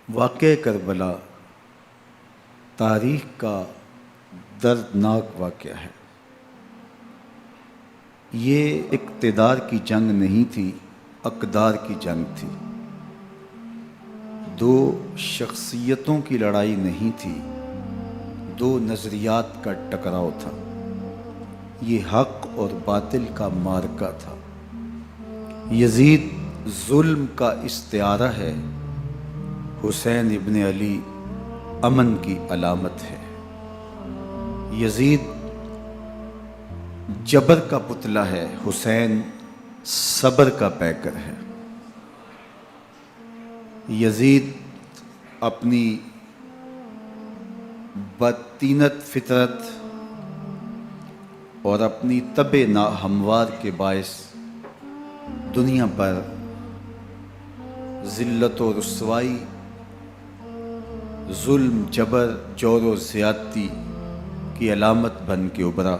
واقعہ کربلا تاریخ کا دردناک واقعہ ہے۔ یہ اقتدار کی جنگ نہیں تھی، اقدار کی جنگ تھی۔ دو شخصیتوں کی لڑائی نہیں تھی، دو نظریات کا ٹکراؤ تھا۔ یہ حق اور باطل کا معرکہ تھا۔ یزید ظلم کا استعارہ ہے، حسین ابن علی امن کی علامت ہے۔ یزید جبر کا پتلا ہے، حسین صبر کا پیکر ہے۔ یزید اپنی بدطینت فطرت اور اپنی طبع ناہموار کے باعث دنیا پر ذلت و رسوائی، ظلم، جبر، جور و زیادتی کی علامت بن کے ابھرا،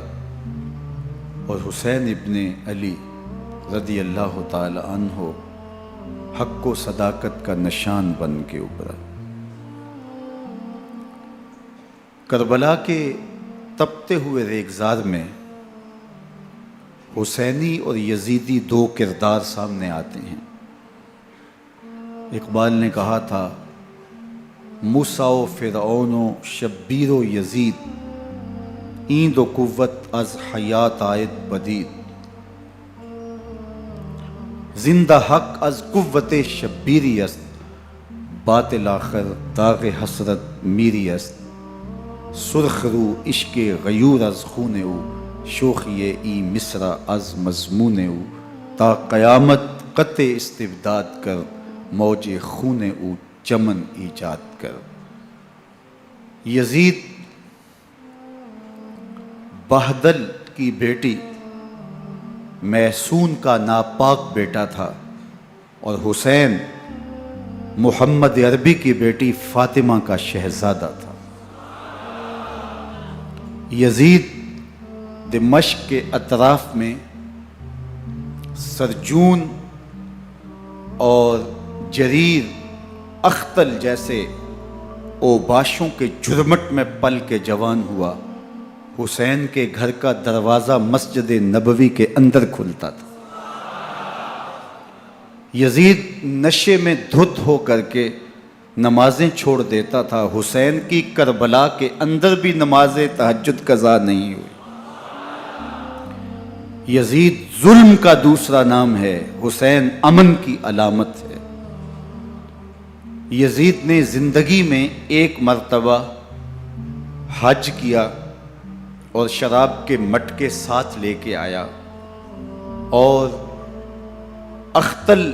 اور حسین ابن علی رضی اللہ تعالی عنہ حق و صداقت کا نشان بن کے ابھرا۔ کربلا کے تپتے ہوئے ریگزار میں حسینی اور یزیدی دو کردار سامنے آتے ہیں۔ اقبال نے کہا تھا، موسیٰ و فرعون و شبیر و یزید، ایند و قوت از حیات آید بدید، زندہ حق از قوت شبیری است، باطل آخر داغ حسرت میری است، سرخ رو عشق غیور از خون او، شوخی ای مصر از مضمون او، تا قیامت قطع استبداد کر، موج خون او چمن ایجاد کر۔ یزید بہدل کی بیٹی محسون کا ناپاک بیٹا تھا، اور حسین محمد عربی کی بیٹی فاطمہ کا شہزادہ تھا۔ یزید دمشق کے اطراف میں سرجون اور جریر اختل جیسے اوباشوں کے جرمٹ میں پل کے جوان ہوا۔ حسین کے گھر کا دروازہ مسجد نبوی کے اندر کھلتا تھا۔ یزید نشے میں دھت ہو کر کے نمازیں چھوڑ دیتا تھا۔ حسین کی کربلا کے اندر بھی نماز تہجد قضا نہیں ہوئی۔ یزید ظلم کا دوسرا نام ہے، حسین امن کی علامت ہے۔ یزید نے زندگی میں ایک مرتبہ حج کیا اور شراب کے مٹکے ساتھ لے کے آیا، اور اختل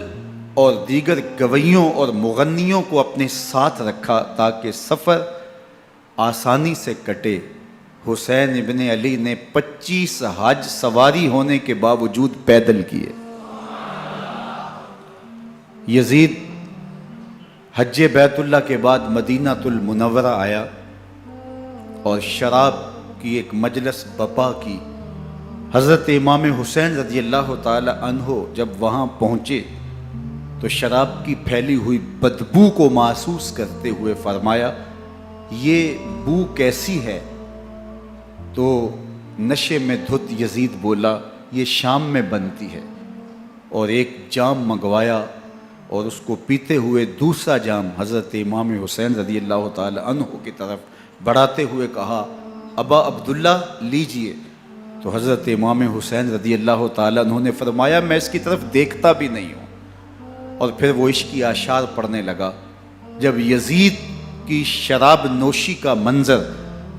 اور دیگر گویوں اور مغنیوں کو اپنے ساتھ رکھا تاکہ سفر آسانی سے کٹے۔ حسین ابن علی نے 25 حج سواری ہونے کے باوجود پیدل کیے۔ یزید حج بیت اللہ کے بعد مدینہ المنورہ آیا اور شراب کی ایک مجلس بپا کی۔ حضرت امام حسین رضی اللہ تعالی عنہ جب وہاں پہنچے تو شراب کی پھیلی ہوئی بدبو کو محسوس کرتے ہوئے فرمایا، یہ بو کیسی ہے؟ تو نشے میں دھت یزید بولا، یہ شام میں بنتی ہے، اور ایک جام منگوایا اور اس کو پیتے ہوئے دوسرا جام حضرت امام حسین رضی اللہ تعالی عنہ کی طرف بڑھاتے ہوئے کہا، ابا عبداللہ لیجئے۔ تو حضرت امام حسین رضی اللہ تعالیٰ عنہ نے فرمایا، میں اس کی طرف دیکھتا بھی نہیں ہوں، اور پھر وہ عشقی اشعار پڑھنے لگا۔ جب یزید کی شراب نوشی کا منظر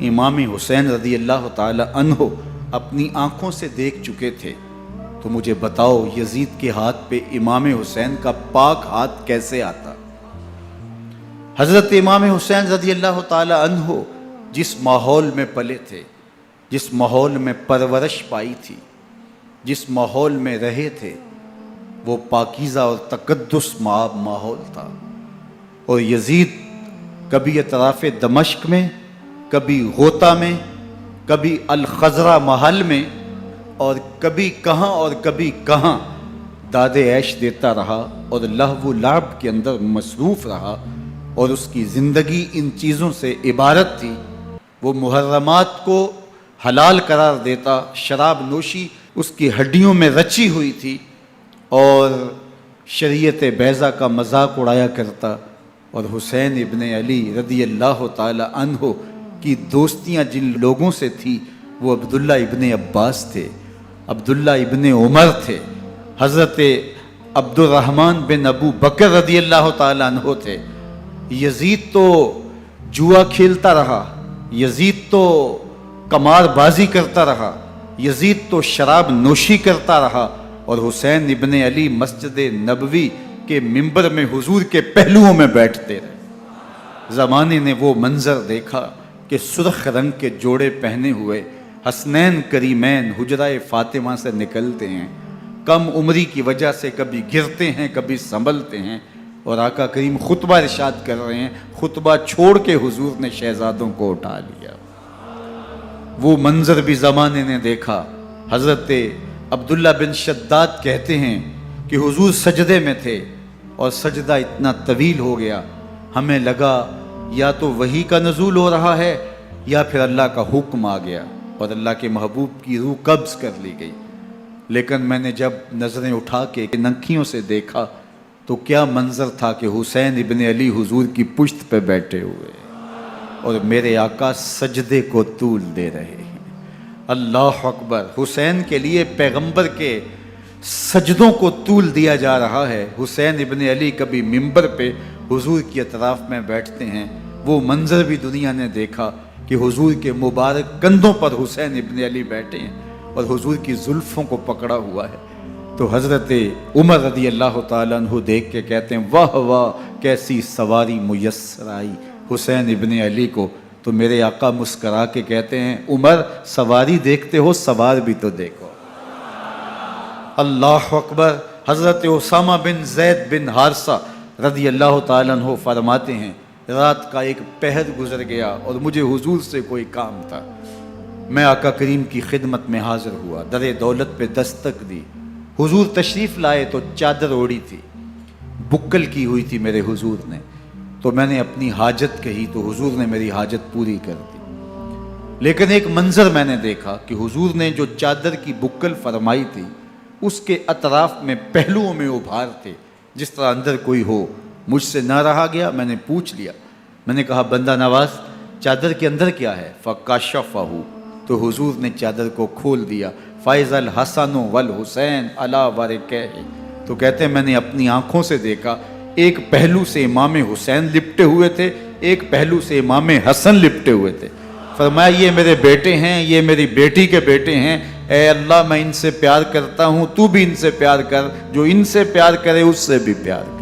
امام حسین رضی اللہ تعالیٰ عنہ اپنی آنکھوں سے دیکھ چکے تھے، تو مجھے بتاؤ یزید کے ہاتھ پہ امام حسین کا پاک ہاتھ کیسے آتا؟ حضرت امام حسین رضی اللہ تعالیٰ عنہ جس ماحول میں پلے تھے، جس ماحول میں پرورش پائی تھی، جس ماحول میں رہے تھے، وہ پاکیزہ اور تقدس ماحول تھا۔ اور یزید کبھی اطراف دمشق میں، کبھی غوطہ میں، کبھی الخضرہ محل میں، اور کبھی کہاں داد عیش دیتا رہا اور لہو و لعب کے اندر مصروف رہا، اور اس کی زندگی ان چیزوں سے عبارت تھی۔ وہ محرمات کو حلال قرار دیتا، شراب نوشی اس کی ہڈیوں میں رچی ہوئی تھی، اور شریعت بیضا کا مذاق اڑایا کرتا۔ اور حسین ابن علی رضی اللہ تعالی عنہ کی دوستیاں جن لوگوں سے تھی وہ عبداللہ ابن عباس تھے، عبداللہ ابن عمر تھے، حضرت عبد الرحمن بن ابو بکر رضی اللہ تعالی عنہ تھے۔ یزید تو جوا کھیلتا رہا، یزید تو قمار بازی کرتا رہا، یزید تو شراب نوشی کرتا رہا، اور حسین ابن علی مسجد نبوی کے ممبر میں حضور کے پہلوؤں میں بیٹھتے رہے۔ زمانے نے وہ منظر دیکھا کہ سرخ رنگ کے جوڑے پہنے ہوئے حسنین کریمین حجرہ فاطمہ سے نکلتے ہیں، کم عمری کی وجہ سے کبھی گرتے ہیں کبھی سنبھلتے ہیں، اور آقا کریم خطبہ ارشاد کر رہے ہیں، خطبہ چھوڑ کے حضور نے شہزادوں کو اٹھا لیا۔ وہ منظر بھی زمانے نے دیکھا۔ حضرت عبداللہ بن شداد کہتے ہیں کہ حضور سجدے میں تھے اور سجدہ اتنا طویل ہو گیا، ہمیں لگا یا تو وحی کا نزول ہو رہا ہے یا پھر اللہ کا حکم آ گیا اور اللہ کے محبوب کی روح قبض کر لی گئی۔ لیکن میں نے جب نظریں اٹھا کے ننکیوں سے دیکھا تو کیا منظر تھا کہ حسین ابن علی حضور کی پشت پہ بیٹھے ہوئے اور میرے آقا سجدے کو طول دے رہے ہیں۔ اللہ اکبر! حسین کے لیے پیغمبر کے سجدوں کو طول دیا جا رہا ہے۔ حسین ابن علی کبھی ممبر پہ حضور کی اطراف میں بیٹھتے ہیں، وہ منظر بھی دنیا نے دیکھا کہ حضور کے مبارک کندھوں پر حسین ابن علی بیٹھے ہیں اور حضور کی زلفوں کو پکڑا ہوا ہے۔ تو حضرت عمر رضی اللہ تعالیٰ عنہ دیکھ کے کہتے ہیں واہ واہ کیسی سواری میسر آئی حسین ابن علی کو۔ تو میرے آقا مسکرا کے کہتے ہیں عمر سواری دیکھتے ہو سوار بھی تو دیکھو۔ اللہ اکبر! حضرت اسامہ بن زید بن حارثہ رضی اللہ تعالیٰ عنہ فرماتے ہیں رات کا ایک پہر گزر گیا اور مجھے حضور سے کوئی کام تھا، میں آقا کریم کی خدمت میں حاضر ہوا، در دولت پہ دستک دی، حضور تشریف لائے تو چادر اوڑی تھی، بکل کی ہوئی تھی میرے حضور نے، تو میں نے اپنی حاجت کہی تو حضور نے میری حاجت پوری کر دی۔ لیکن ایک منظر میں نے دیکھا کہ حضور نے جو چادر کی بکل فرمائی تھی اس کے اطراف میں پہلوؤں میں ابھار تھے جس طرح اندر کوئی ہو۔ مجھ سے نہ رہا گیا، میں نے پوچھ لیا، میں نے کہا بندہ نواز چادر کے اندر کیا ہے؟ فَكَشَفَهُ، تو حضور نے چادر کو کھول دیا۔ فَإِذَا الْحَسَنُ وَالْحُسَيْنُ عَلَىٰ وَرِكَيْهِ، تو کہتے ہیں میں نے اپنی آنکھوں سے دیکھا ایک پہلو سے امام حسین لپٹے ہوئے تھے، ایک پہلو سے امام حسن لپٹے ہوئے تھے۔ فرمایا یہ میرے بیٹے ہیں، یہ میری بیٹی کے بیٹے ہیں، اے اللہ میں ان سے پیار کرتا ہوں، تو بھی ان سے پیار کر، جو ان سے پیار کرے اس سے بھی پیار کر۔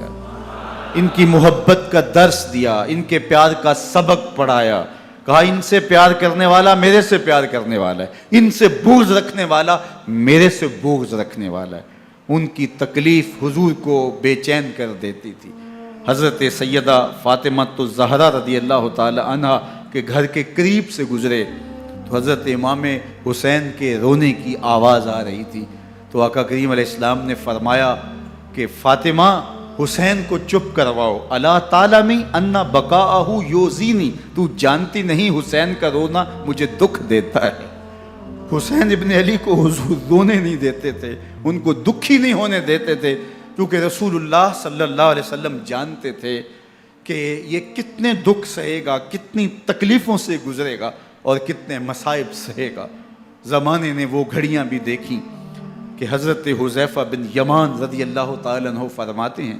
ان کی محبت کا درس دیا، ان کے پیار کا سبق پڑھایا، کہا ان سے پیار کرنے والا میرے سے پیار کرنے والا ہے، ان سے بغض رکھنے والا میرے سے بغض رکھنے والا ہے۔ ان کی تکلیف حضور کو بے چین کر دیتی تھی۔ حضرت سیدہ فاطمہ الزہرا رضی اللہ تعالی عنہ کے گھر کے قریب سے گزرے تو حضرت امام حسین کے رونے کی آواز آ رہی تھی، تو آقا کریم علیہ السلام نے فرمایا کہ فاطمہ حسین کو چپ کرواؤ، الا تعلمی ان بقاءہ یوزینی، تو جانتی نہیں حسین کا رونا مجھے دکھ دیتا ہے۔ حسین ابن علی کو حضور رونے نہیں دیتے تھے، ان کو دکھی نہیں ہونے دیتے تھے، کیونکہ رسول اللہ صلی اللہ علیہ وسلم جانتے تھے کہ یہ کتنے دکھ سہے گا، کتنی تکلیفوں سے گزرے گا اور کتنے مصائب سہے گا۔ زمانے نے وہ گھڑیاں بھی دیکھیں کہ حضرت حذیفہ بن یمان رضی اللہ تعالیٰ عنہ فرماتے ہیں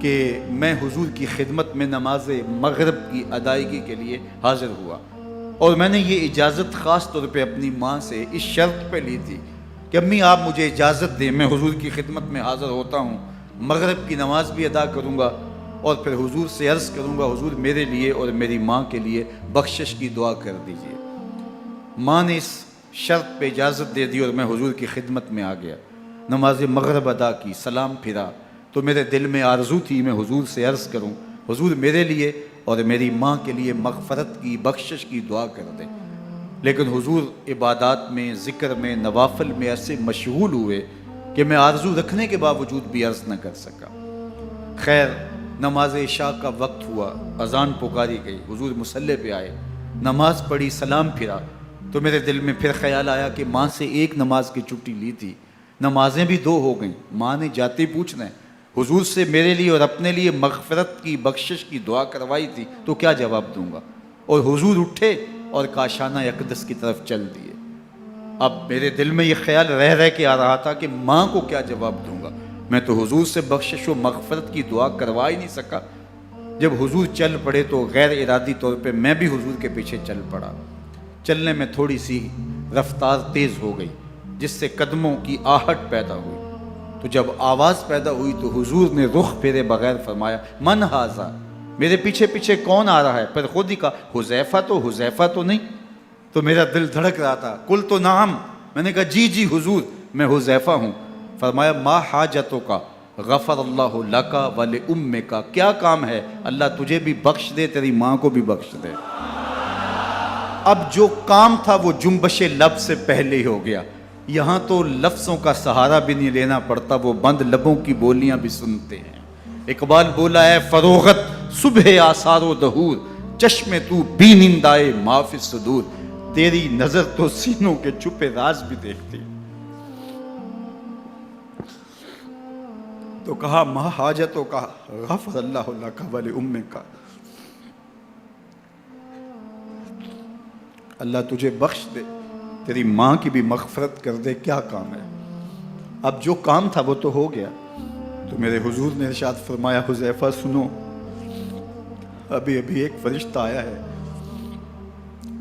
کہ میں حضور کی خدمت میں نماز مغرب کی ادائیگی کے لیے حاضر ہوا، اور میں نے یہ اجازت خاص طور پہ اپنی ماں سے اس شرط پہ لی تھی کہ امی آپ مجھے اجازت دیں، میں حضور کی خدمت میں حاضر ہوتا ہوں، مغرب کی نماز بھی ادا کروں گا اور پھر حضور سے عرض کروں گا حضور میرے لیے اور میری ماں کے لیے بخشش کی دعا کر دیجئے۔ ماں نے اس شرط پہ اجازت دے دی اور میں حضور کی خدمت میں آ گیا، نماز مغرب ادا کی، سلام پھرا تو میرے دل میں آرزو تھی میں حضور سے عرض کروں حضور میرے لیے اور میری ماں کے لیے مغفرت کی بخشش کی دعا کر دیں، لیکن حضور عبادات میں ذکر میں نوافل میں ایسے مشغول ہوئے کہ میں آرزو رکھنے کے باوجود بھی عرض نہ کر سکا۔ خیر نماز عشاء کا وقت ہوا، اذان پکاری گئی، حضور مصلی پہ آئے، نماز پڑھی، سلام پھرا، تو میرے دل میں پھر خیال آیا کہ ماں سے ایک نماز کی چھٹی لی تھی، نمازیں بھی 2 ہو گئیں، ماں نے جاتے پوچھنا ہے حضور سے میرے لیے اور اپنے لیے مغفرت کی، بخشش کی دعا کروائی تھی، تو کیا جواب دوں گا؟ اور حضور اٹھے اور کاشانہ اقدس کی طرف چل دیے۔ اب میرے دل میں یہ خیال رہ کے آ رہا تھا کہ ماں کو کیا جواب دوں گا، میں تو حضور سے بخشش و مغفرت کی دعا کروا ہی نہیں سکا۔ جب حضور چل پڑے تو غیر ارادی طور پہ میں بھی حضور کے پیچھے چل پڑا۔ چلنے میں تھوڑی سی رفتار تیز ہو گئی، جس سے قدموں کی آہٹ پیدا ہوئی، تو جب آواز پیدا ہوئی تو حضور نے رخ پھیرے بغیر فرمایا من ھذا، میرے پیچھے پیچھے کون آ رہا ہے؟ پھر خود ہی کہا حذیفہ تو نہیں؟ تو میرا دل دھڑک رہا تھا، قلت نعم، میں نے کہا جی حضور میں حذیفہ ہوں۔ فرمایا ما حاجتک غفر اللہ لک ولامک، کیا کام ہے؟ اللہ تجھے بھی بخش دے، تیری ماں کو بھی بخش دے۔ اب جو کام تھا وہ جنبش لب سے پہلے ہی ہو گیا، یہاں تو لفظوں کا سہارا بھی نہیں لینا پڑتا، وہ بند لبوں کی بولیاں بھی سنتے ہیں۔ اقبال بولا ہے فروغت صبح آثار و دہور، چشم تو بی نندائے ما فی الصدور، تیری نظر تو سینوں کے چھپے راز بھی دیکھتی۔ تو کہا ما حاجتوں کا غفر اللہ لک ولامک، اللہ تجھے بخش دے، تیری ماں کی بھی مغفرت کر دے، کیا کام ہے؟ اب جو کام تھا وہ تو ہو گیا۔ تو میرے حضور نے ارشاد فرمایا حذیفہ سنو، ابھی ایک فرشتہ آیا ہے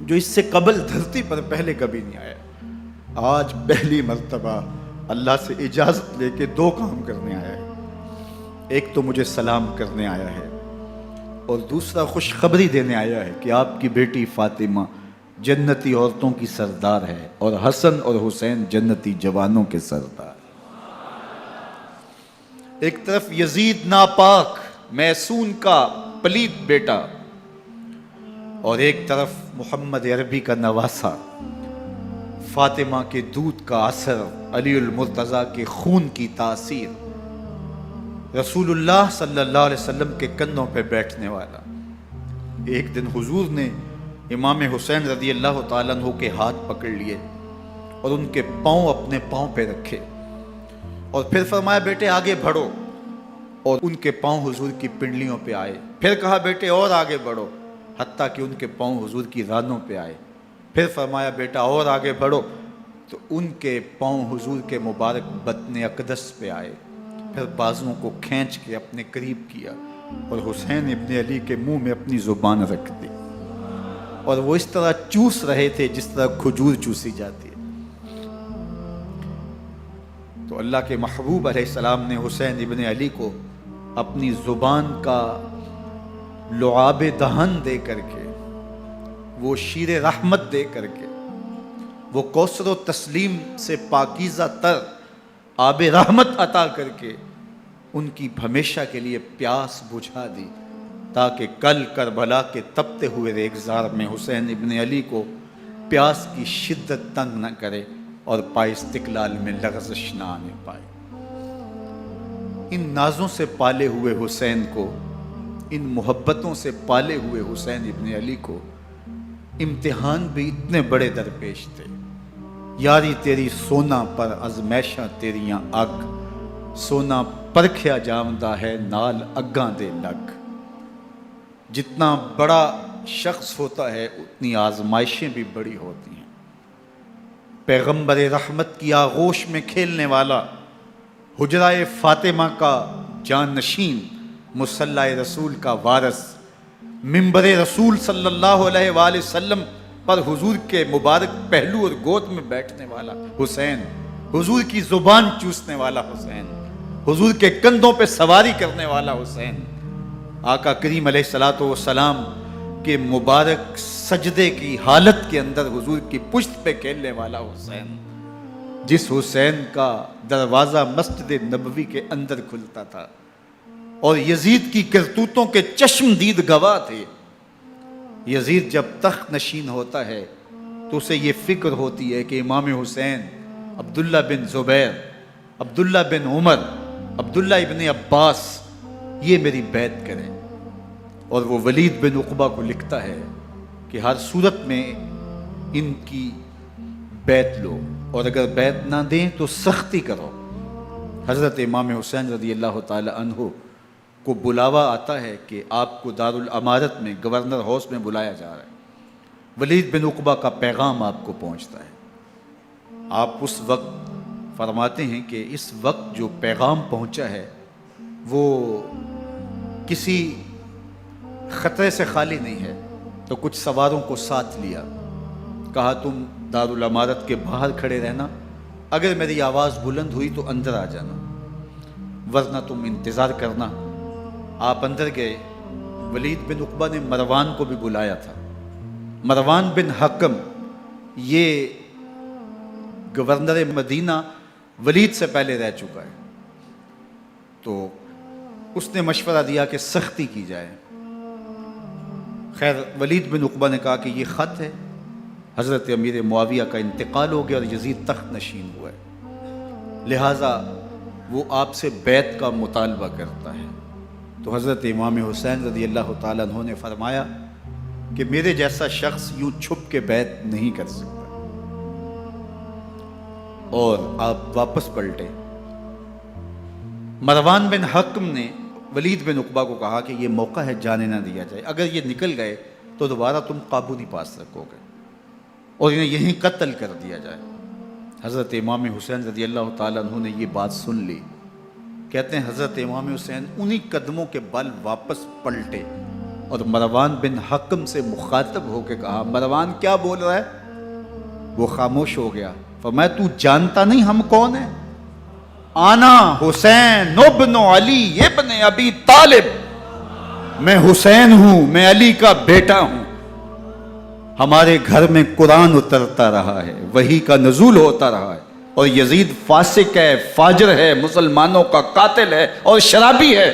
جو اس سے قبل دھرتی پر پہلے کبھی نہیں آیا، آج پہلی مرتبہ اللہ سے اجازت لے کے 2 کام کرنے آیا ہے، ایک تو مجھے سلام کرنے آیا ہے اور دوسرا خوشخبری دینے آیا ہے کہ آپ کی بیٹی فاطمہ جنتی عورتوں کی سردار ہے اور حسن اور حسین جنتی جوانوں کے سردار۔ ایک طرف یزید ناپاک میسون کا پلید بیٹا، اور ایک طرف محمد عربی کا نواسا، فاطمہ کے دودھ کا اثر، علی المرتضیٰ کے خون کی تاثیر، رسول اللہ صلی اللہ علیہ وسلم کے کندھوں پہ بیٹھنے والا۔ ایک دن حضور نے امام حسین رضی اللہ تعالیٰ عنہ کے ہاتھ پکڑ لیے اور ان کے پاؤں اپنے پاؤں پہ رکھے اور پھر فرمایا بیٹے آگے بڑھو، اور ان کے پاؤں حضور کی پنڈلیوں پہ آئے، پھر کہا بیٹے اور آگے بڑھو، حتیٰ کہ ان کے پاؤں حضور کی رانوں پہ آئے، پھر فرمایا بیٹا اور آگے بڑھو، تو ان کے پاؤں حضور کے مبارک بطن اقدس پہ آئے، پھر بازوؤں کو کھینچ کے اپنے قریب کیا اور حسین ابن علی کے منہ میں اپنی زبان رکھ دی، اور وہ اس طرح چوس رہے تھے جس طرح کھجور چوسی جاتی ہے۔ تو اللہ کے محبوب علیہ السلام نے حسین ابن علی کو اپنی زبان کا لعاب دہن دے کر کے، وہ شیر رحمت دے کر کے، وہ کوثر و تسلیم سے پاکیزہ تر آب رحمت عطا کر کے ان کی ہمیشہ کے لیے پیاس بجھا دی، تاکہ کل کربلا کے تپتے ہوئے ریگزار میں حسین ابن علی کو پیاس کی شدت تنگ نہ کرے اور پائے استقلال میں لغزش نہ آنے پائے۔ ان نازوں سے پالے ہوئے حسین کو، ان محبتوں سے پالے ہوئے حسین ابن علی کو امتحان بھی اتنے بڑے درپیش تھے۔ یاری تیری سونا پر ازمیشاں تیریاں اگ، سونا پرکھیا جامدہ ہے نال اگاں دے لگ۔ جتنا بڑا شخص ہوتا ہے اتنی آزمائشیں بھی بڑی ہوتی ہیں۔ پیغمبر رحمت کی آغوش میں کھیلنے والا، حجرہ فاطمہ کا جانشین، مصلی رسول کا وارث، منبر رسول صلی اللہ علیہ وآلہ وسلم پر حضور کے مبارک پہلو اور گود میں بیٹھنے والا حسین، حضور کی زبان چوسنے والا حسین، حضور کے کندھوں پہ سواری کرنے والا حسین، آقا کریم علیہ الصلوۃ والسلام کے مبارک سجدے کی حالت کے اندر حضور کی پشت پہ کھیلنے والا حسین، جس حسین کا دروازہ مسجد نبوی کے اندر کھلتا تھا اور یزید کی کرتوتوں کے چشم دید گواہ تھے۔ یزید جب تخت نشین ہوتا ہے تو اسے یہ فکر ہوتی ہے کہ امام حسین، عبداللہ بن زبیر، عبداللہ بن عمر، عبداللہ ابن عباس یہ میری بیعت کریں. اور وہ ولید بن عقبہ کو لکھتا ہے کہ ہر صورت میں ان کی بیعت لو، اور اگر بیعت نہ دیں تو سختی کرو. حضرت امام حسین رضی اللہ تعالی عنہ کو بلاوا آتا ہے کہ آپ کو دارالامارت میں گورنر ہاؤس میں بلایا جا رہا ہے. ولید بن عقبہ کا پیغام آپ کو پہنچتا ہے. آپ اس وقت فرماتے ہیں کہ اس وقت جو پیغام پہنچا ہے وہ کسی خطرے سے خالی نہیں ہے. تو کچھ سواروں کو ساتھ لیا، کہا تم دارالامارت کے باہر کھڑے رہنا، اگر میری آواز بلند ہوئی تو اندر آ جانا، ورنہ تم انتظار کرنا. آپ اندر گئے. ولید بن عقبہ نے مروان کو بھی بلایا تھا. مروان بن حکم یہ گورنر مدینہ ولید سے پہلے رہ چکا ہے، تو اس نے مشورہ دیا کہ سختی کی جائے. خیر ولید بن عقبہ نے کہا کہ یہ خط ہے، حضرت امیر معاویہ کا انتقال ہو گیا اور یزید تخت نشین ہوا ہے، لہٰذا وہ آپ سے بیعت کا مطالبہ کرتا ہے. تو حضرت امام حسین رضی اللہ تعالیٰ عنہ نے فرمایا کہ میرے جیسا شخص یوں چھپ کے بیعت نہیں کر سکتا. اور آپ واپس پلٹے. مروان بن حکم نے ولید بن عقبہ کو کہا کہ یہ موقع ہے جانے نہ دیا جائے، اگر یہ نکل گئے تو دوبارہ تم قابو نہیں پا سکو گے، اور انہیں یہیں قتل کر دیا جائے. حضرت امام حسین رضی اللہ تعالیٰ عنہ نے یہ بات سن لی. کہتے ہیں حضرت امام حسین انہی قدموں کے بل واپس پلٹے اور مروان بن حکم سے مخاطب ہو کے کہا، مروان کیا بول رہا ہے؟ وہ خاموش ہو گیا. فرمایا تو جانتا نہیں ہم کون ہیں؟ آنا حسین ابن علی ابن ابی طالب، میں حسین ہوں، میں علی کا بیٹا ہوں. ہمارے گھر میں قرآن اترتا رہا ہے، وحی کا نزول ہوتا رہا ہے، اور یزید فاسق ہے، فاجر ہے، مسلمانوں کا قاتل ہے اور شرابی ہے.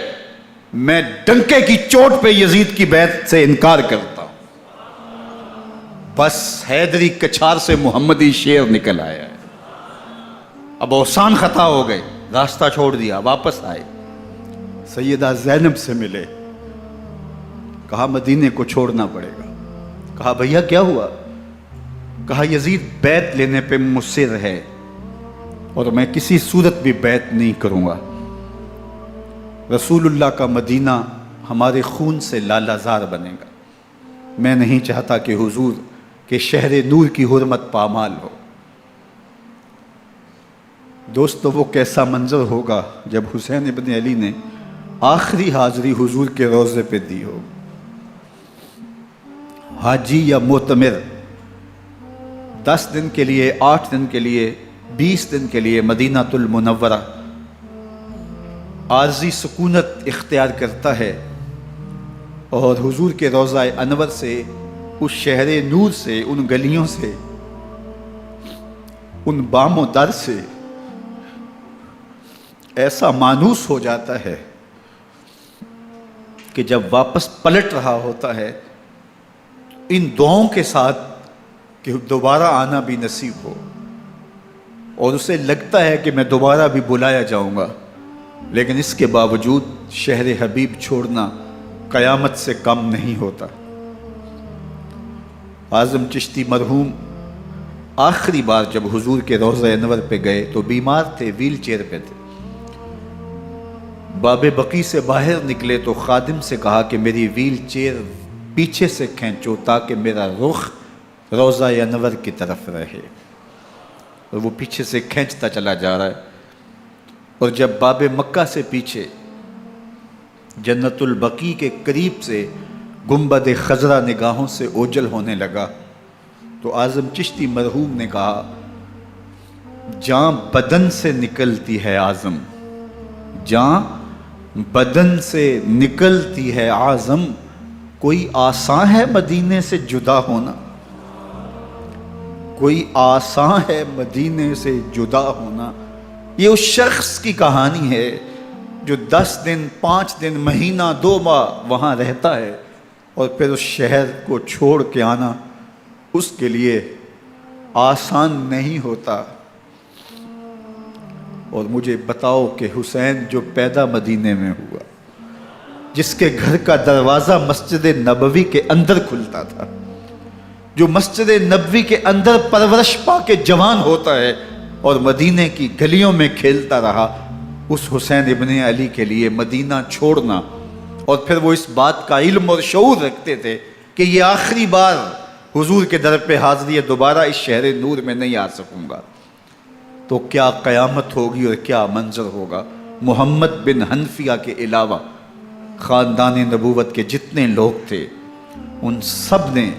میں ڈنکے کی چوٹ پہ یزید کی بیعت سے انکار کرتا ہوں. بس حیدری کچھار سے محمدی شیر نکل آیا ہے. اب اوسان خطا ہو گئے، راستہ چھوڑ دیا، واپس آئے. سیدہ زینب سے ملے، کہا مدینے کو چھوڑنا پڑے گا. کہا بھیا کیا ہوا؟ کہا یزید بیعت لینے پہ مصر ہے اور میں کسی صورت بھی بیعت نہیں کروں گا. رسول اللہ کا مدینہ ہمارے خون سے لالہ زار بنے گا. میں نہیں چاہتا کہ حضور کے شہر نور کی حرمت پامال ہو. دوستو وہ کیسا منظر ہوگا جب حسین ابن علی نے آخری حاضری حضور کے روضے پہ دی ہو. حاجی یا معتمر 10 دن کے لیے، 8 دن کے لیے، 20 دن کے لیے مدینہ المنورہ عارضی سکونت اختیار کرتا ہے، اور حضور کے روضہ انور سے، اس شہر نور سے، ان گلیوں سے، ان بام و در سے ایسا مانوس ہو جاتا ہے کہ جب واپس پلٹ رہا ہوتا ہے ان دعاؤں کے ساتھ کہ دوبارہ آنا بھی نصیب ہو، اور اسے لگتا ہے کہ میں دوبارہ بھی بلایا جاؤں گا، لیکن اس کے باوجود شہر حبیب چھوڑنا قیامت سے کم نہیں ہوتا. اعظم چشتی مرحوم آخری بار جب حضور کے روضہ انور پہ گئے تو بیمار تھے، ویل چیئر پہ تھے. باب بقی سے باہر نکلے تو خادم سے کہا کہ میری ویل چیئر پیچھے سے کھینچو تاکہ میرا رخ روضہ انور کی طرف رہے. اور وہ پیچھے سے کھینچتا چلا جا رہا ہے، اور جب باب مکہ سے پیچھے جنت البقیع کے قریب سے گنبد خضرا نگاہوں سے اوجل ہونے لگا تو اعظم چشتی مرحوم نے کہا، جان بدن سے نکلتی ہے اعظم، جان بدن سے نکلتی ہے اعظم، کوئی آسان ہے مدینے سے جدا ہونا، کوئی آسان ہے مدینے سے جدا ہونا. یہ اس شخص کی کہانی ہے جو 10 دن، 5 دن، مہینہ، 2 ماہ وہاں رہتا ہے، اور پھر اس شہر کو چھوڑ کے آنا اس کے لیے آسان نہیں ہوتا. اور مجھے بتاؤ کہ حسین جو پیدا مدینے میں ہوا، جس کے گھر کا دروازہ مسجد نبوی کے اندر کھلتا تھا، جو مسجد نبوی کے اندر پرورش پا کے جوان ہوتا ہے اور مدینے کی گلیوں میں کھیلتا رہا، اس حسین ابن علی کے لیے مدینہ چھوڑنا، اور پھر وہ اس بات کا علم اور شعور رکھتے تھے کہ یہ آخری بار حضور کے در پہ حاضری ہے، دوبارہ اس شہر نور میں نہیں آ سکوں گا، تو کیا قیامت ہوگی اور کیا منظر ہوگا۔ محمد بن حنفیہ کے علاوہ خاندان نبوت کے جتنے لوگ تھے ان سب نے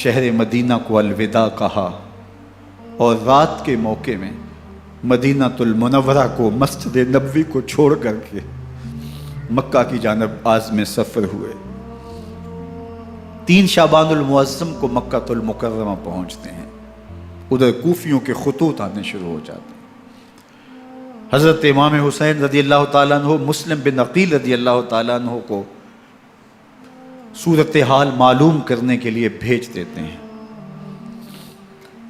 شہر مدینہ کو الوداع کہا، اور رات کے موقع میں مدینہ المنورہ کو، مسجد نبوی کو چھوڑ کر کے مکہ کی جانب عازم سفر ہوئے۔ 3 شعبان المعظم کو مکہ المکرمہ پہنچتے ہیں، ادھر کوفیوں کے خطوط آنے شروع ہو جاتے ہیں۔ حضرت امام حسین رضی اللہ تعالیٰ عنہ مسلم بن عقیل رضی اللہ تعالیٰ عنہ کو صورتحال معلوم کرنے کے لیے بھیج دیتے ہیں۔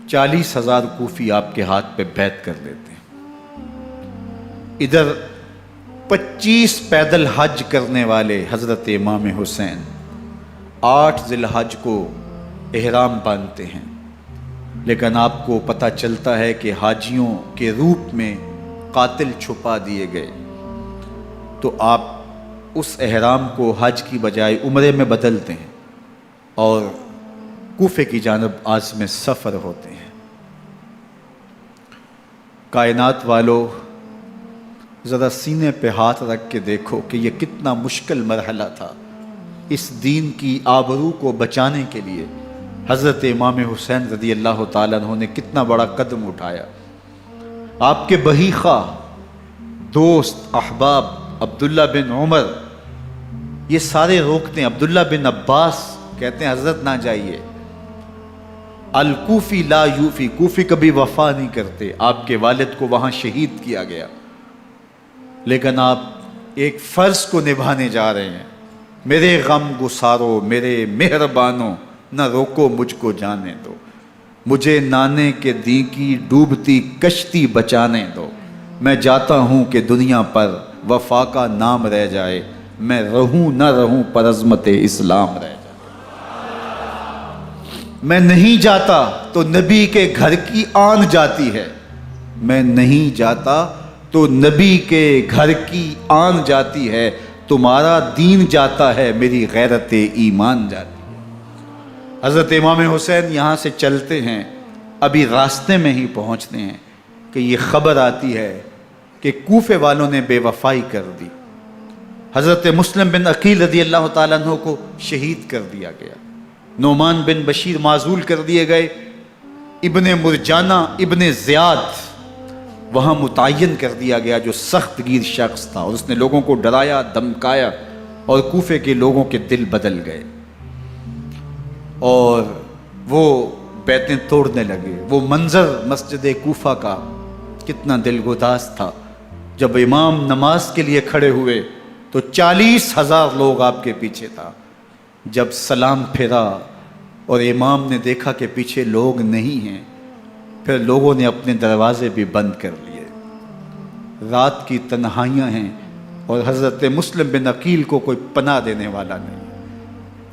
40,000 کوفی آپ کے ہاتھ پہ بیعت کر لیتے ہیں۔ ادھر 25 پیدل حج کرنے والے حضرت امام حسین 8 ذی الحج کو احرام باندھتے ہیں، لیکن آپ کو پتہ چلتا ہے کہ حاجیوں کے روپ میں قاتل چھپا دیے گئے، تو آپ اس احرام کو حج کی بجائے عمرے میں بدلتے ہیں اور کوفے کی جانب عازم سفر ہوتے ہیں۔ کائنات والو، ذرا سینے پہ ہاتھ رکھ کے دیکھو کہ یہ کتنا مشکل مرحلہ تھا۔ اس دین کی آبرو کو بچانے کے لیے حضرت امام حسین رضی اللہ تعالیٰ عنہ نے کتنا بڑا قدم اٹھایا۔ آپ کے بہی خواہ، دوست، احباب عبداللہ بن عمر یہ سارے روکتے ہیں۔ عبداللہ بن عباس کہتے ہیں حضرت نہ جائیے، الکوفی لا یوفی، کوفی کبھی وفا نہیں کرتے، آپ کے والد کو وہاں شہید کیا گیا، لیکن آپ ایک فرض کو نبھانے جا رہے ہیں۔ میرے غم گسارو، میرے مہربانوں، نہ روکو مجھ کو جانے دو، مجھے نانے کے دی کی ڈوبتی کشتی بچانے دو، میں جاتا ہوں کہ دنیا پر وفا کا نام رہ جائے، میں رہوں نہ رہوں پر عظمت اسلام رہ جائے۔ میں نہیں جاتا تو نبی کے گھر کی آن جاتی ہے، میں نہیں جاتا تو نبی کے گھر کی آن جاتی ہے، تمہارا دین جاتا ہے، میری غیرت ایمان جاتی ہے۔ حضرت امام حسین یہاں سے چلتے ہیں، ابھی راستے میں ہی پہنچتے ہیں کہ یہ خبر آتی ہے کہ کوفے والوں نے بے وفائی کر دی، حضرت مسلم بن عقیل رضی اللہ تعالیٰ عنہ کو شہید کر دیا گیا، نعمان بن بشیر معزول کر دیے گئے، ابن مرجانہ ابن زیاد وہاں متعین کر دیا گیا جو سخت گیر شخص تھا، اور اس نے لوگوں کو ڈرایا، دھمکایا، اور کوفے کے لوگوں کے دل بدل گئے اور وہ بیتیں توڑنے لگے۔ وہ منظر مسجد کوفہ کا کتنا دلگداز تھا۔ جب امام نماز کے لیے کھڑے ہوئے تو 40,000 لوگ آپ کے پیچھے تھا۔ جب سلام پھیرا اور امام نے دیکھا کہ پیچھے لوگ نہیں ہیں، پھر لوگوں نے اپنے دروازے بھی بند کر لیے۔ رات کی تنہائیاں ہیں اور حضرت مسلم بن عقیل کو کوئی پناہ دینے والا نہیں۔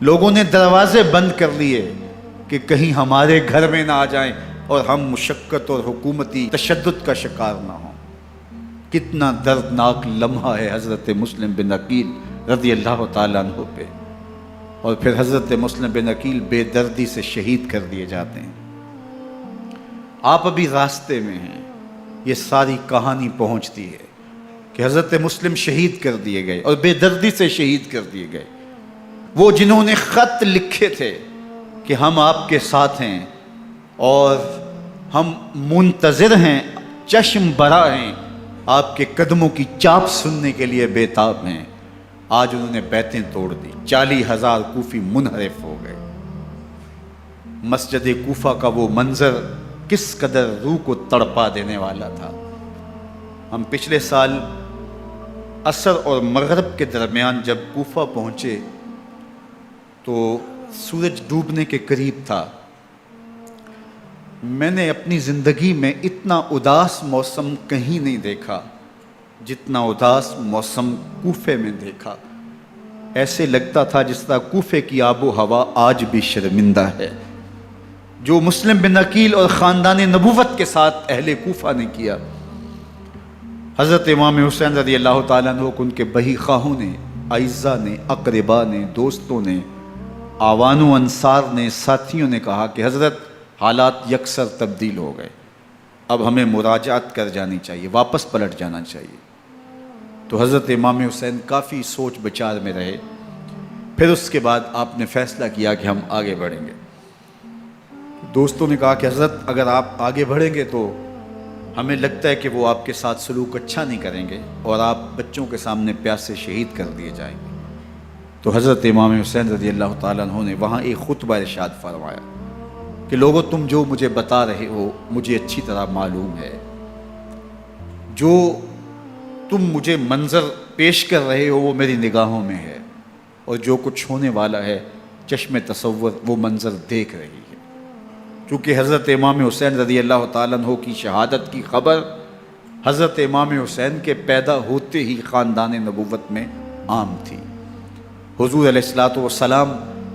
لوگوں نے دروازے بند کر لیے کہ کہیں ہمارے گھر میں نہ آ جائیں اور ہم مشقت اور حکومتی تشدد کا شکار نہ ہوں۔ کتنا دردناک لمحہ ہے حضرت مسلم بن عقیل رضی اللہ تعالیٰ عنہ پہ، اور پھر حضرت مسلم بن عقیل بے دردی سے شہید کر دیے جاتے ہیں۔ آپ ابھی راستے میں ہیں، یہ ساری کہانی پہنچتی ہے کہ حضرت مسلم شہید کر دیے گئے اور بے دردی سے شہید کر دیے گئے۔ وہ جنہوں نے خط لکھے تھے کہ ہم آپ کے ساتھ ہیں اور ہم منتظر ہیں، چشم برا ہیں، آپ کے قدموں کی چاپ سننے کے لیے بےتاب ہیں، آج انہوں نے بیتیں توڑ دی۔ 40,000 کوفی منحرف ہو گئے۔ مسجد کوفہ کا وہ منظر کس قدر روح کو تڑپا دینے والا تھا۔ ہم پچھلے سال عصر اور مغرب کے درمیان جب کوفہ پہنچے تو سورج ڈوبنے کے قریب تھا۔ میں نے اپنی زندگی میں اتنا اداس موسم کہیں نہیں دیکھا جتنا اداس موسم کوفے میں دیکھا۔ ایسے لگتا تھا جس طرح کوفے کی آب و ہوا آج بھی شرمندہ ہے۔ جو مسلم بن عقیل اور خاندان نبوت کے ساتھ اہل کوفہ نے کیا، حضرت امام حسین رضی اللہ تعالیٰ عنہ کو ان کے بہی خواہوں نے، اعزاء نے، اقربا نے، دوستوں نے، آوان و انصار نے، ساتھیوں نے کہا کہ حضرت حالات یکسر تبدیل ہو گئے، اب ہمیں مراجعت کر جانی چاہیے، واپس پلٹ جانا چاہیے۔ تو حضرت امام حسین کافی سوچ بچار میں رہے، پھر اس کے بعد آپ نے فیصلہ کیا کہ ہم آگے بڑھیں گے۔ دوستوں نے کہا کہ حضرت اگر آپ آگے بڑھیں گے تو ہمیں لگتا ہے کہ وہ آپ کے ساتھ سلوک اچھا نہیں کریں گے اور آپ بچوں کے سامنے پیاسے شہید کر دیے جائیں گے۔ تو حضرت امام حسین رضی اللہ تعالیٰ عنہ نے وہاں ایک خطبہ ارشاد فرمایا کہ لوگوں تم جو مجھے بتا رہے ہو مجھے اچھی طرح معلوم ہے، جو تم مجھے منظر پیش کر رہے ہو وہ میری نگاہوں میں ہے، اور جو کچھ ہونے والا ہے چشم تصور وہ منظر دیکھ رہی ہے۔ چونکہ حضرت امام حسین رضی اللہ تعالیٰ عنہ کی شہادت کی خبر حضرت امام حسین کے پیدا ہوتے ہی خاندان نبوت میں عام تھی۔ حضور علیہ الصلوۃ والسلام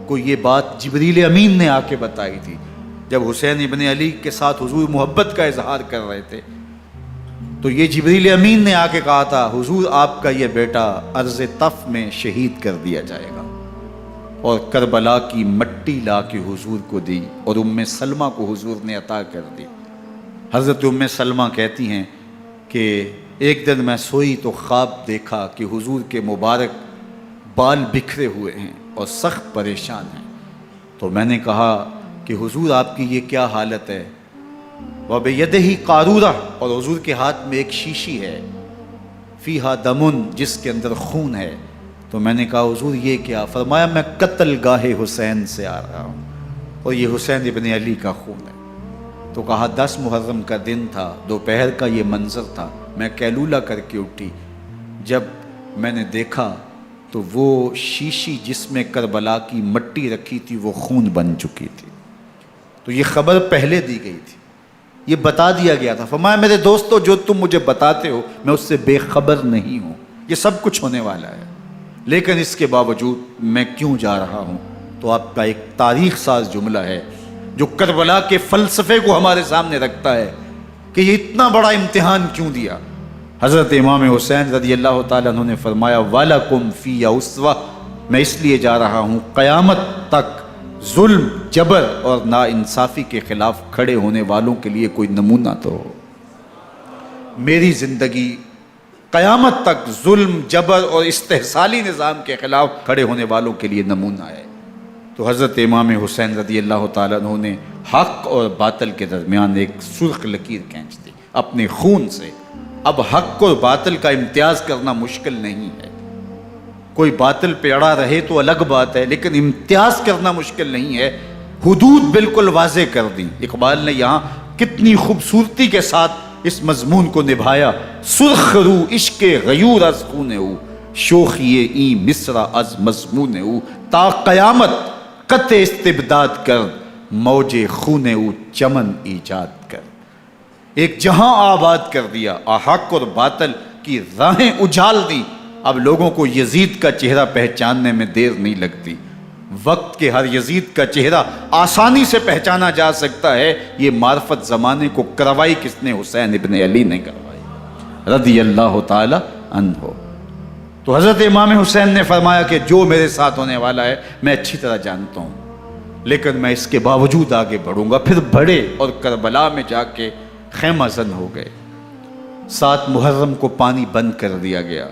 کو یہ بات جبریل امین نے آ کے بتائی تھی جب حسین ابن علی کے ساتھ حضور محبت کا اظہار کر رہے تھے، تو یہ جبریل امین نے آ کے کہا تھا حضور آپ کا یہ بیٹا عرض طف میں شہید کر دیا جائے گا، اور کربلا کی مٹی لا کے حضور کو دی اور ام سلمہ کو حضور نے عطا کر دی۔ حضرت ام سلمہ کہتی ہیں کہ ایک دن میں سوئی تو خواب دیکھا کہ حضور کے مبارک بال بکھرے ہوئے ہیں اور سخت پریشان ہیں، تو میں نے کہا کہ حضور آپ کی یہ کیا حالت ہے؟ وَبِيَدِهِ قَارُورَةٌ، اور حضور کے ہاتھ میں ایک شیشی ہے، فیہا دمن، جس کے اندر خون ہے۔ تو میں نے کہا حضور یہ کیا؟ فرمایا میں قتل گاہ حسین سے آ رہا ہوں اور یہ حسین ابن علی کا خون ہے۔ تو کہا 10 محرم کا دن تھا، دوپہر کا یہ منظر تھا، میں کیلولہ کر کے اٹھی، جب میں نے دیکھا تو وہ شیشی جس میں کربلا کی مٹی رکھی تھی وہ خون بن چکی تھی۔ تو یہ خبر پہلے دی گئی تھی، یہ بتا دیا گیا تھا۔ فرمایا میرے دوستو جو تم مجھے بتاتے ہو میں اس سے بے خبر نہیں ہوں، یہ سب کچھ ہونے والا ہے، لیکن اس کے باوجود میں کیوں جا رہا ہوں؟ تو آپ کا ایک تاریخ ساز جملہ ہے جو کربلا کے فلسفے کو ہمارے سامنے رکھتا ہے کہ یہ اتنا بڑا امتحان کیوں دیا۔ حضرت امام حسین رضی اللہ تعالیٰ عنہ نے فرمایا وَلَكُمْ فِيَّ أُسْوَةٌ، میں اس لیے جا رہا ہوں قیامت تک ظلم، جبر اور ناانصافی کے خلاف کھڑے ہونے والوں کے لیے کوئی نمونہ تو ہو۔ میری زندگی قیامت تک ظلم، جبر اور استحصالی نظام کے خلاف کھڑے ہونے والوں کے لیے نمونہ ہے۔ تو حضرت امام حسین رضی اللہ تعالیٰ عنہ نے حق اور باطل کے درمیان ایک سرخ لکیر کھینچ دی اپنے خون سے۔ اب حق اور باطل کا امتیاز کرنا مشکل نہیں ہے، کوئی باطل پہ اڑا رہے تو الگ بات ہے، لیکن امتیاز کرنا مشکل نہیں ہے۔ حدود بالکل واضح کر دی۔ اقبال نے یہاں کتنی خوبصورتی کے ساتھ اس مضمون کو نبھایا۔ سرخ رو عشق غیور از خون او، شوخی این مصر از مضمون او، تا قیامت قطع استبداد کر، موج خون او چمن ایجاد کر۔ ایک جہاں آباد کر دیا، حق اور باطل کی راہیں اجال دی۔ اب لوگوں کو یزید کا چہرہ پہچاننے میں دیر نہیں لگتی، وقت کے ہر یزید کا چہرہ آسانی سے پہچانا جا سکتا ہے۔ یہ معرفت زمانے کو کروائی کس نے؟ حسین ابن علی نے کروائی رضی اللہ تعالی عنہ۔ تو حضرت امام حسین نے فرمایا کہ جو میرے ساتھ ہونے والا ہے میں اچھی طرح جانتا ہوں، لیکن میں اس کے باوجود آگے بڑھوں گا۔ پھر بڑھے اور کربلا میں جا کے خیمہ زن ہو گئے۔ 7 محرم کو پانی بند کر دیا گیا۔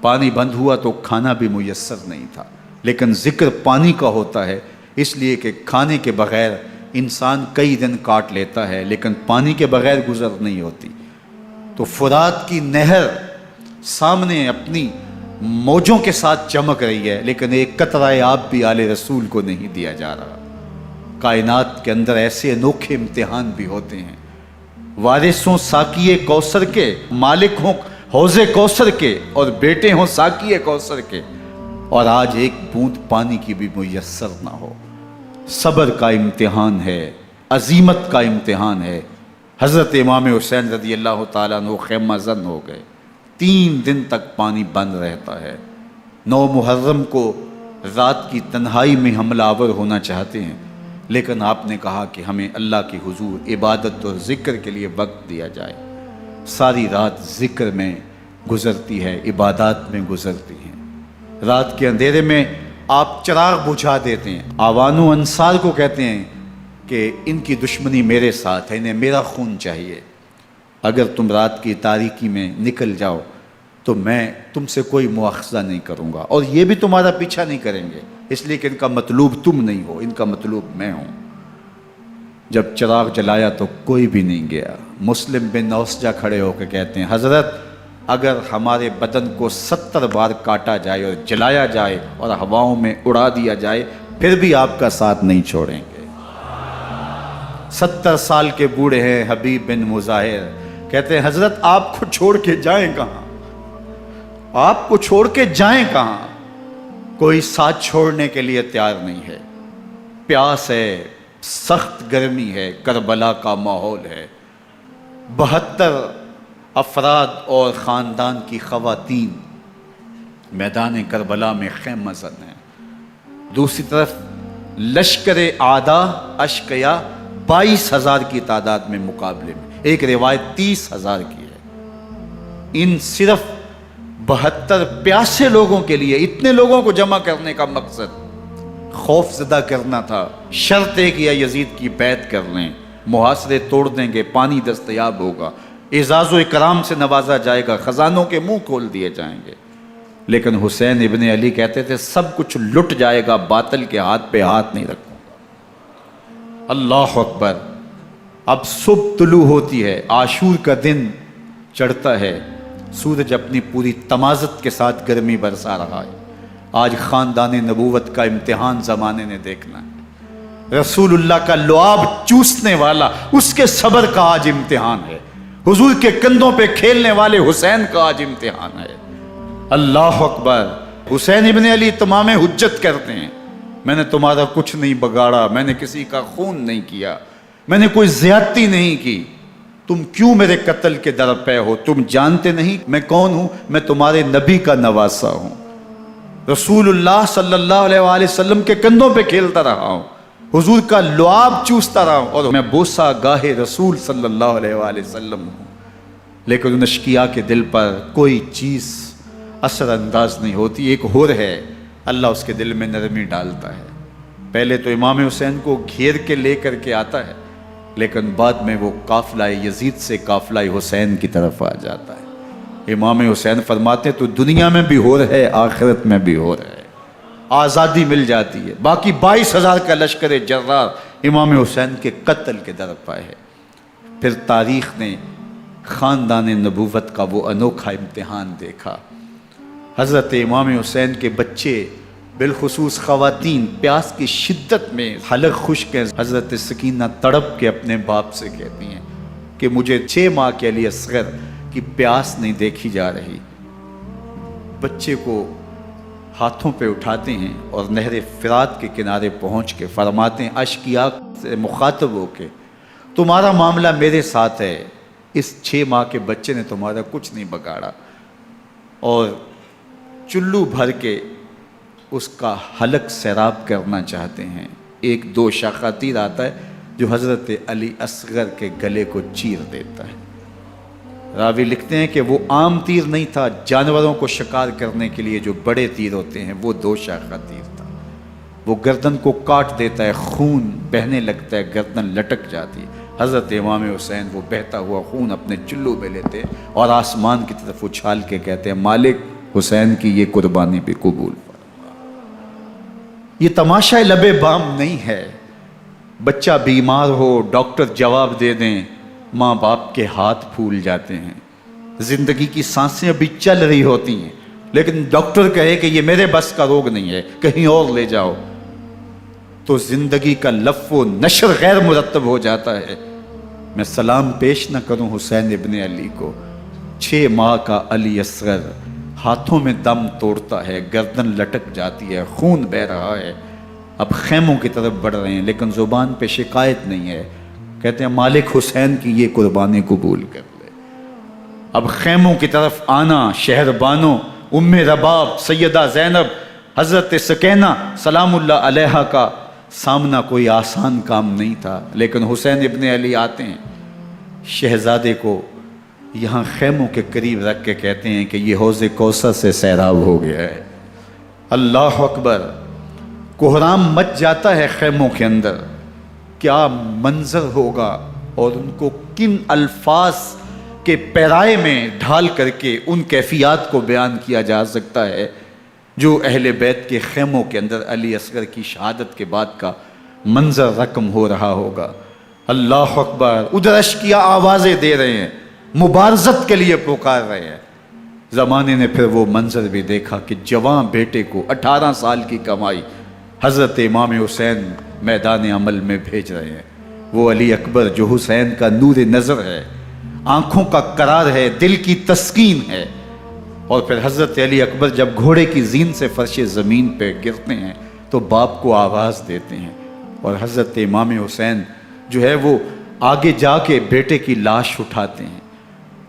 پانی بند ہوا تو کھانا بھی میسر نہیں تھا، لیکن ذکر پانی کا ہوتا ہے اس لیے کہ کھانے کے بغیر انسان کئی دن کاٹ لیتا ہے، لیکن پانی کے بغیر گزر نہیں ہوتی۔ تو فرات کی نہر سامنے اپنی موجوں کے ساتھ چمک رہی ہے، لیکن ایک قطرہ آب بھی آل رسول کو نہیں دیا جا رہا۔ کائنات کے اندر ایسے انوکھے امتحان بھی ہوتے ہیں۔ وارث ہوں ساقی کوثر کے، مالک ہوں حوض کوثر کے، اور بیٹے ہوں ساقی کوثر کے، اور آج ایک بوند پانی کی بھی میسر نہ ہو۔ صبر کا امتحان ہے، عزیمت کا امتحان ہے۔ حضرت امام حسین رضی اللہ تعالیٰ عنہ خیمہ زن ہو گئے۔ 3 دن تک پانی بند رہتا ہے، 9 محرم کو رات کی تنہائی میں حملہ آور ہونا چاہتے ہیں، لیکن آپ نے کہا کہ ہمیں اللہ کے حضور عبادت اور ذکر کے لیے وقت دیا جائے۔ ساری رات ذکر میں گزرتی ہے، عبادات میں گزرتی ہیں۔ رات کے اندھیرے میں آپ چراغ بجھا دیتے ہیں۔ آوان و انصار کو کہتے ہیں کہ ان کی دشمنی میرے ساتھ ہے، انہیں میرا خون چاہیے، اگر تم رات کی تاریکی میں نکل جاؤ تو میں تم سے کوئی مواخذہ نہیں کروں گا، اور یہ بھی تمہارا پیچھا نہیں کریں گے، اس لیے کہ ان کا مطلوب تم نہیں ہو، ان کا مطلوب میں ہوں۔ جب چراغ جلایا تو کوئی بھی نہیں گیا۔ مسلم بن نوسجہ کھڑے ہو کے کہتے ہیں حضرت اگر ہمارے بدن کو 70 بار کاٹا جائے اور جلایا جائے اور ہواؤں میں اڑا دیا جائے پھر بھی آپ کا ساتھ نہیں چھوڑیں گے۔ 70 سال کے بوڑھے ہیں حبیب بن مظاہر، کہتے ہیں حضرت آپ کو چھوڑ کے جائیں کہاں، آپ کو چھوڑ کے جائیں کہاں؟ کوئی ساتھ چھوڑنے کے لیے تیار نہیں ہے۔ پیاس ہے، سخت گرمی ہے، کربلا کا ماحول ہے، 72 افراد اور خاندان کی خواتین میدان کربلا میں خیمہ زن ہیں۔ دوسری طرف لشکر اعداء اشقیا 22,000 کی تعداد میں مقابلے میں، ایک روایت 30,000 کی ہے۔ ان صرف 72 پیاسے لوگوں کے لیے اتنے لوگوں کو جمع کرنے کا مقصد خوف زدہ کرنا تھا۔ شرط ہے کہ یا یزید کی بیعت کر لیں، محاصرے توڑ دیں گے، پانی دستیاب ہوگا، اعزاز و اکرام سے نوازا جائے گا، خزانوں کے منہ کھول دیے جائیں گے۔ لیکن حسین ابن علی کہتے تھے سب کچھ لٹ جائے گا، باطل کے ہاتھ پہ ہاتھ نہیں رکھوں گا۔ اللہ اکبر۔ اب صبح طلوع ہوتی ہے، عاشور کا دن چڑھتا ہے، سورج اپنی پوری تمازت کے ساتھ گرمی برسا رہا ہے۔ آج خاندان نبوت کا امتحان زمانے نے دیکھنا ہے۔ رسول اللہ کا لعاب چوسنے والا اس کے صبر کا آج امتحان ہے۔ حضور کے کندھوں پہ کھیلنے والے حسین کا آج امتحان ہے۔ اللہ اکبر۔ حسین ابن علی تمام حجت کرتے ہیں میں نے تمہارا کچھ نہیں بگاڑا، میں نے کسی کا خون نہیں کیا، میں نے کوئی زیادتی نہیں کی، تم کیوں میرے قتل کے در پہ ہو؟ تم جانتے نہیں میں کون ہوں؟ میں تمہارے نبی کا نواسا ہوں، رسول اللہ صلی اللہ علیہ وآلہ وسلم کے کندھوں پہ کھیلتا رہا ہوں، حضور کا لعاب چوستا رہا ہوں، اور میں بوسہ گاہ رسول صلی اللہ علیہ وآلہ وسلم ہوں۔ لیکن ان اشقیاء کے دل پر کوئی چیز اثر انداز نہیں ہوتی۔ ایک ہور ہے، اللہ اس کے دل میں نرمی ڈالتا ہے۔ پہلے تو امام حسین کو گھیر کے لے کر کے آتا ہے، لیکن بعد میں وہ قافلہ یزید سے قافلہ حسین کی طرف آ جاتا ہے۔ امام حسین فرماتے ہیں تو دنیا میں بھی ہور ہے، آخرت میں بھی ہور ہے، آزادی مل جاتی ہے۔ باقی 22,000 کا لشکر جرار امام حسین کے قتل کے در پہ ہے۔ پھر تاریخ نے خاندان نبوت کا وہ انوکھا امتحان دیکھا۔ حضرت امام حسین کے بچے بالخصوص خواتین پیاس کی شدت میں حلق خشک ہیں۔ حضرت سکینہ تڑپ کے اپنے باپ سے کہتی ہیں کہ مجھے 6 ماہ کے علی اصغر کی پیاس نہیں دیکھی جا رہی۔ بچے کو ہاتھوں پہ اٹھاتے ہیں اور نہر فرات کے کنارے پہنچ کے فرماتے ہیں اشقیاء سے مخاطب ہو کے تمہارا معاملہ میرے ساتھ ہے، اس 6 ماہ کے بچے نے تمہارا کچھ نہیں بگاڑا، اور چلو بھر کے اس کا حلق سیراب کرنا چاہتے ہیں۔ ایک 2 شاخہ تیر آتا ہے جو حضرت علی اصغر کے گلے کو چیر دیتا ہے۔ راوی لکھتے ہیں کہ وہ عام تیر نہیں تھا، جانوروں کو شکار کرنے کے لیے جو بڑے تیر ہوتے ہیں وہ 2 شاخہ تیر تھا۔ وہ گردن کو کاٹ دیتا ہے، خون بہنے لگتا ہے، گردن لٹک جاتی ہے۔ حضرت امام حسین وہ بہتا ہوا خون اپنے چلو میں لیتے اور آسمان کی طرف اچھال کے کہتے ہیں مالک حسین کی یہ قربانی بھی قبول فرما۔ یہ تماشا لب بام نہیں ہے۔ بچہ بیمار ہو، ڈاکٹر جواب دے دیں، ماں باپ کے ہاتھ پھول جاتے ہیں۔ زندگی کی سانسیں ابھی چل رہی ہوتی ہیں، لیکن ڈاکٹر کہے کہ یہ میرے بس کا روگ نہیں ہے، کہیں اور لے جاؤ، تو زندگی کا لف و نشر غیر مرتب ہو جاتا ہے۔ میں سلام پیش نہ کروں حسین ابن علی کو، 6 ماہ کا علی اصغر ہاتھوں میں دم توڑتا ہے، گردن لٹک جاتی ہے، خون بہہ رہا ہے۔ اب خیموں کی طرف بڑھ رہے ہیں، لیکن زبان پہ شکایت نہیں ہے۔ کہتے ہیں مالک حسین کی یہ قربانی قبول کر لے۔ اب خیموں کی طرف آنا، شہر بانوں ام رباب سیدہ زینب حضرت سکینہ سلام اللہ علیہا کا سامنا کوئی آسان کام نہیں تھا، لیکن حسین ابن علی آتے ہیں، شہزادے کو یہاں خیموں کے قریب رکھ کے کہتے ہیں کہ یہ حوض کوثر سے سیراب ہو گیا ہے۔ اللہ اکبر، کوہرام مچ جاتا ہے خیموں کے اندر، کیا منظر ہوگا اور ان کو کن الفاظ کے پیرائے میں ڈھال کر کے ان کیفیات کو بیان کیا جا سکتا ہے جو اہل بیت کے خیموں کے اندر علی اصغر کی شہادت کے بعد کا منظر رقم ہو رہا ہوگا۔ اللہ اکبر، ادھر اشکیا آوازیں دے رہے ہیں، مبارزت کے لیے پکار رہے ہیں۔ زمانے نے پھر وہ منظر بھی دیکھا کہ جوان بیٹے کو 18 سال کی کمائی حضرت امام حسین میدان عمل میں بھیج رہے ہیں۔ وہ علی اکبر جو حسین کا نور نظر ہے، آنکھوں کا قرار ہے، دل کی تسکین ہے۔ اور پھر حضرت علی اکبر جب گھوڑے کی زین سے فرش زمین پہ گرتے ہیں تو باپ کو آواز دیتے ہیں، اور حضرت امام حسین جو ہے وہ آگے جا کے بیٹے کی لاش اٹھاتے ہیں۔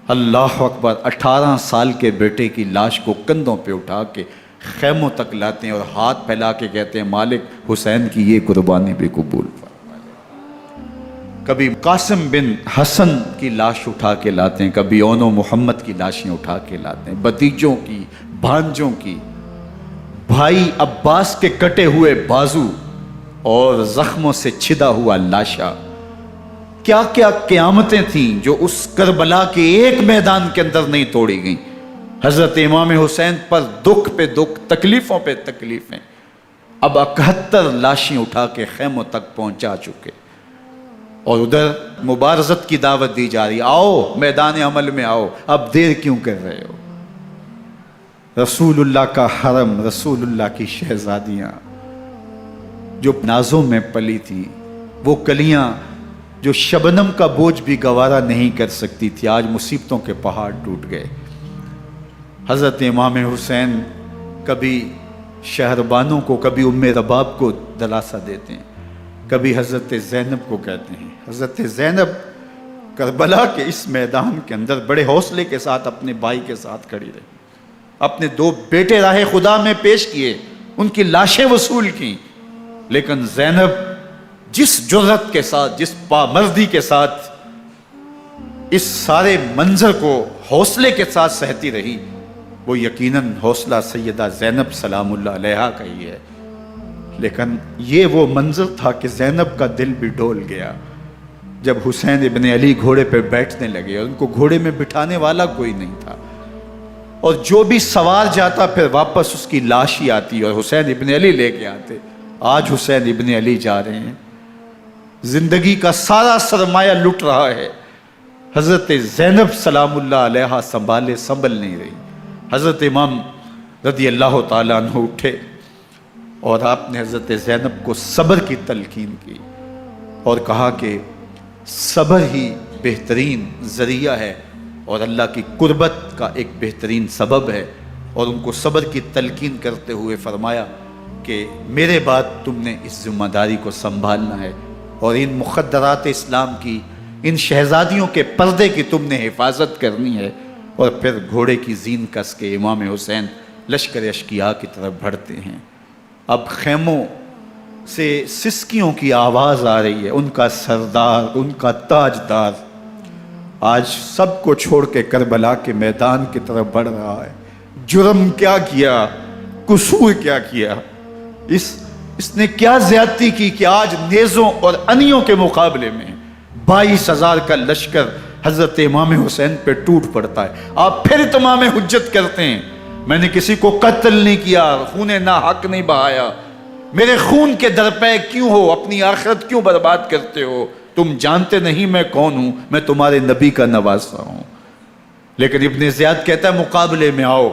اللہ اکبر، 18 سال کے بیٹے کی لاش کو کندھوں پہ اٹھا کے خیموں تک لاتے ہیں اور ہاتھ پھیلا کے کہتے ہیں مالک حسین کی یہ قربانی بھی قبول فرما۔ کبھی قاسم بن حسن کی لاش اٹھا کے لاتے ہیں، کبھی اون و محمد کی لاشیں اٹھا کے لاتے ہیں، بھتیجوں کی، بھانجوں کی، بھائی عباس کے کٹے ہوئے بازو اور زخموں سے چھدا ہوا لاشا۔ کیا کیا قیامتیں تھیں جو اس کربلا کے ایک میدان کے اندر نہیں توڑی گئیں۔ حضرت امام حسین پر دکھ پہ دکھ، تکلیفوں پہ تکلیفیں، اب 71 لاشیں اٹھا کے خیموں تک پہنچا چکے، اور ادھر مبارزت کی دعوت دی جا رہی، آؤ میدان عمل میں آؤ، اب دیر کیوں کر رہے ہو۔ رسول اللہ کا حرم، رسول اللہ کی شہزادیاں جو نازوں میں پلی تھیں، وہ کلیاں جو شبنم کا بوجھ بھی گوارا نہیں کر سکتی تھی، آج مصیبتوں کے پہاڑ ٹوٹ گئے۔ حضرت امام حسین کبھی شہربانوں کو، کبھی ام رباب کو دلاسا دیتے ہیں، کبھی حضرت زینب کو کہتے ہیں۔ حضرت زینب کربلا کے اس میدان کے اندر بڑے حوصلے کے ساتھ اپنے بھائی کے ساتھ کھڑی رہی، اپنے 2 بیٹے راہ خدا میں پیش کیے، ان کی لاشیں وصول کیں، لیکن زینب جس جرأت کے ساتھ، جس پامردی کے ساتھ اس سارے منظر کو حوصلے کے ساتھ سہتی رہی، وہ یقیناً حوصلہ سیدہ زینب سلام اللہ علیہا کا ہی ہے۔ لیکن یہ وہ منظر تھا کہ زینب کا دل بھی ڈول گیا جب حسین ابن علی گھوڑے پہ بیٹھنے لگے اور ان کو گھوڑے میں بٹھانے والا کوئی نہیں تھا، اور جو بھی سوار جاتا پھر واپس اس کی لاش ہی آتی اور حسین ابن علی لے کے آتے۔ آج حسین ابن علی جا رہے ہیں، زندگی کا سارا سرمایہ لٹ رہا ہے، حضرت زینب سلام اللہ علیہا سنبھل نہیں رہی۔ حضرت امام رضی اللہ تعالیٰ عنہ اٹھے اور آپ نے حضرت زینب کو صبر کی تلقین کی اور کہا کہ صبر ہی بہترین ذریعہ ہے اور اللہ کی قربت کا ایک بہترین سبب ہے، اور ان کو صبر کی تلقین کرتے ہوئے فرمایا کہ میرے بعد تم نے اس ذمہ داری کو سنبھالنا ہے اور ان مخدرات اسلام کی، ان شہزادیوں کے پردے کی تم نے حفاظت کرنی ہے۔ اور پھر گھوڑے کی زین کس کے امام حسین لشکر اشکیا کی طرف بڑھتے ہیں۔ اب خیموں سے سسکیوں کی آواز آ رہی ہے، ان کا سردار، ان کا تاجدار آج سب کو چھوڑ کے کربلا کے میدان کی طرف بڑھ رہا ہے۔ جرم کیا کیا، قصور کیا کیا، اس نے کیا زیادتی کی کہ آج نیزوں اور انیوں کے مقابلے میں 22,000 کا لشکر حضرت امام حسین پہ ٹوٹ پڑتا ہے۔ آپ پھر اتمام حجت کرتے ہیں، میں نے کسی کو قتل نہیں کیا، خون ناحق نہیں بہایا، میرے خون کے درپے کیوں ہو، اپنی آخرت کیوں برباد کرتے ہو، تم جانتے نہیں میں کون ہوں، میں تمہارے نبی کا نواسا ہوں۔ لیکن ابن زیاد کہتا ہے مقابلے میں آؤ۔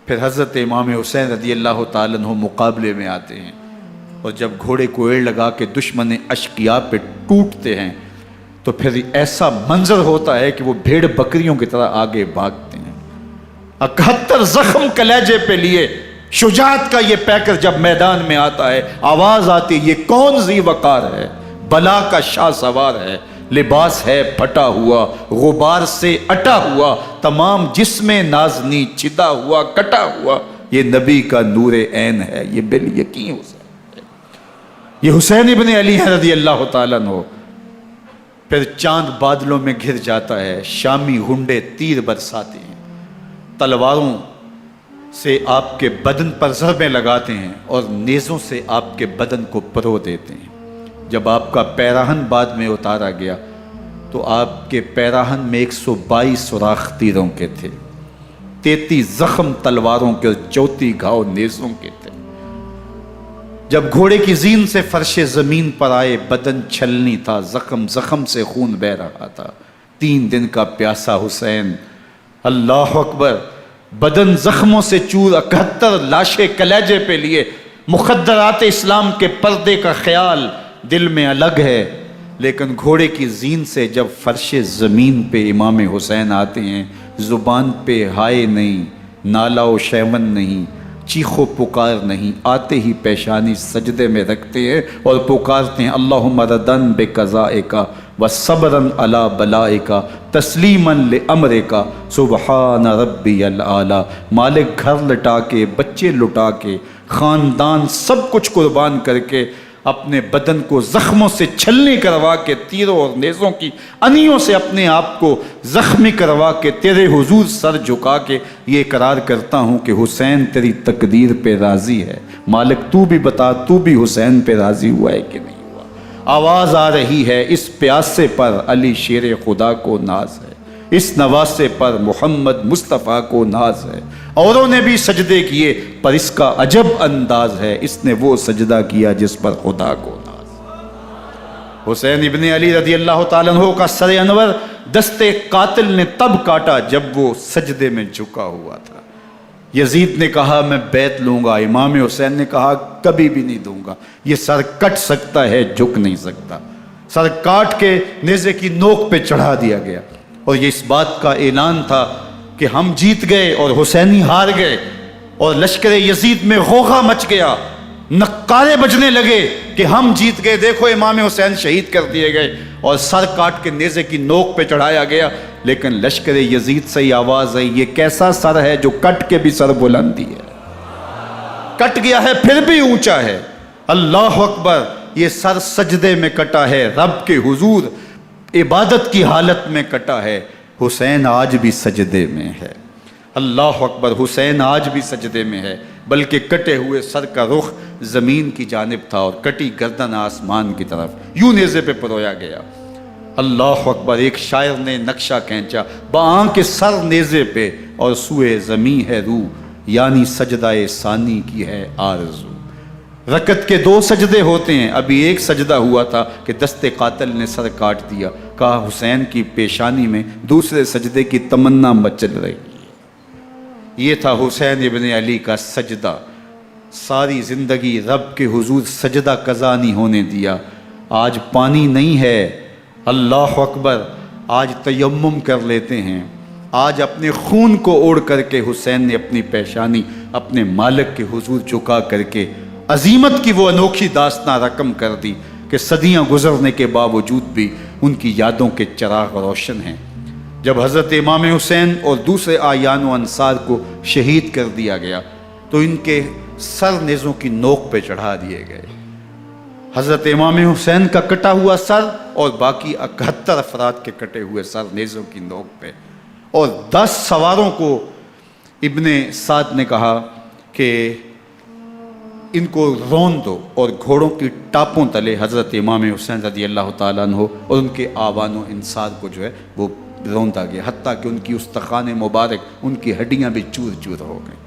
پھر حضرت امام حسین رضی اللہ تعالیٰ عنہ مقابلے میں آتے ہیں، اور جب گھوڑے کو ایڑ لگا کے دشمن اشقیاء پہ ٹوٹتے ہیں تو پھر ایسا منظر ہوتا ہے کہ وہ بھیڑ بکریوں کی طرح آگے بھاگتے ہیں۔ 71 زخم کلیجے پہ لیے شجاعت کا یہ پیکر جب میدان میں آتا ہے، آواز آتی، یہ کون ذی وقار ہے، بلا کا شاہ سوار ہے، لباس ہے پھٹا ہوا غبار سے اٹا ہوا، تمام جسم نازنی چدا ہوا کٹا ہوا، یہ نبی کا نور عین ہے، یہ بالیقین حسین ہے، یہ حسین ابن علی ہیں رضی اللہ تعالیٰ عنہ۔ پھر چاند بادلوں میں گھر جاتا ہے، شامی ہنڈے تیر برساتے ہیں، تلواروں سے آپ کے بدن پر ضربیں لگاتے ہیں اور نیزوں سے آپ کے بدن کو پرو دیتے ہیں۔ جب آپ کا پیراہن بعد میں اتارا گیا تو آپ کے پیراہن میں 122 سوراخ تیروں کے تھے، 33 زخم تلواروں کے اور 34 گھاؤ نیزوں کے تھے۔ جب گھوڑے کی زین سے فرش زمین پر آئے، بدن چھلنی تھا، زخم زخم سے خون بہ رہا تھا، 3 دن کا پیاسا حسین، اللہ اکبر، بدن زخموں سے چور، 71 لاشیں کلیجے پہ لیے، مخدرات اسلام کے پردے کا خیال دل میں الگ ہے، لیکن گھوڑے کی زین سے جب فرش زمین پہ امام حسین آتے ہیں، زبان پہ ہائے نہیں، نالا و شیون نہیں، چیخ و پکار نہیں، آتے ہی پیشانی سجدے میں رکھتے ہیں اور پکارتے ہیں اللہم ردن بقضائک وصبرن علی بلائک تسلیما لامرک سبحان ربی الاعلی۔ مالک گھر لٹا کے، بچے لٹا کے، خاندان سب کچھ قربان کر کے، اپنے بدن کو زخموں سے چھلنی کروا کے، تیروں اور نیزوں کی انیوں سے اپنے آپ کو زخمی کروا کے، تیرے حضور سر جھکا کے یہ اقرار کرتا ہوں کہ حسین تیری تقدیر پہ راضی ہے، مالک تو بھی بتا، تو بھی حسین پہ راضی ہوا ہے کہ نہیں ہوا۔ آواز آ رہی ہے، اس پیاسے پر علی شیر خدا کو ناز ہے، اس نواسے پر محمد مصطفیٰ کو ناز ہے، اوروں نے بھی سجدے کیے پر اس کا عجب انداز ہے، اس نے وہ سجدہ کیا جس پر خدا کو ناز ہے۔ حسین ابن علی رضی اللہ تعالیٰ عنہ کا سر انور دستے قاتل نے تب کاٹا جب وہ سجدے میں جھکا ہوا تھا۔ یزید نے کہا میں بیعت لوں گا، امام حسین نے کہا کبھی بھی نہیں دوں گا، یہ سر کٹ سکتا ہے جھک نہیں سکتا۔ سر کاٹ کے نیزے کی نوک پہ چڑھا دیا گیا اور یہ اس بات کا اعلان تھا کہ ہم جیت گئے اور حسینی ہار گئے، اور لشکر یزید میں غوغا مچ گیا، نقارے بجنے لگے کہ ہم جیت گئے، دیکھو امام حسین شہید کر دیے گئے، اور سر کاٹ کے نیزے کی نوک پہ چڑھایا گیا۔ لیکن لشکر یزید سے یہ آواز آئی یہ کیسا سر ہے جو کٹ کے بھی سر بلندی ہے، کٹ گیا ہے پھر بھی اونچا ہے، اللہ اکبر، یہ سر سجدے میں کٹا ہے، رب کے حضور عبادت کی حالت میں کٹا ہے، حسین آج بھی سجدے میں ہے، اللہ اکبر، حسین آج بھی سجدے میں ہے، بلکہ کٹے ہوئے سر کا رخ زمین کی جانب تھا اور کٹی گردن آسمان کی طرف، یوں نیزے پہ پرویا گیا، اللہ اکبر۔ ایک شاعر نے نقشہ کھینچا، بآنکھ سر نیزے پہ اور سوئے زمیں ہے روح، یعنی سجدہ ثانی کی ہے آرزو۔ رکعت کے 2 سجدے ہوتے ہیں، ابھی ایک سجدہ ہوا تھا کہ دست قاتل نے سر کاٹ دیا، کہا حسین کی پیشانی میں دوسرے سجدے کی تمنا مچل رہی ہے۔ یہ تھا حسین ابن علی کا سجدہ، ساری زندگی رب کے حضور سجدہ قضا نہیں ہونے دیا۔ آج پانی نہیں ہے، اللہ اکبر، آج تیمم کر لیتے ہیں، آج اپنے خون کو اوڑھ کر کے حسین نے اپنی پیشانی اپنے مالک کے حضور جھکا کر کے عظیمت کی وہ انوکھی داستان رقم کر دی کہ صدیاں گزرنے کے باوجود بھی ان کی یادوں کے چراغ روشن ہیں۔ جب حضرت امام حسین اور دوسرے اعیان و انصار کو شہید کر دیا گیا تو ان کے سر نیزوں کی نوک پہ چڑھا دیے گئے، حضرت امام حسین کا کٹا ہوا سر اور باقی 71 افراد کے کٹے ہوئے سر نیزوں کی نوک پہ، اور 10 سواروں کو ابن سعد نے کہا کہ ان کو رون دو، اور گھوڑوں کی ٹاپوں تلے حضرت امام حسین رضی اللہ تعالیٰ عنہ اور ان کے آوان و انصار کو جو ہے وہ روندا گیا، حتیٰ کہ ان کی استخوان مبارک، ان کی ہڈیاں بھی چور چور ہو گئیں۔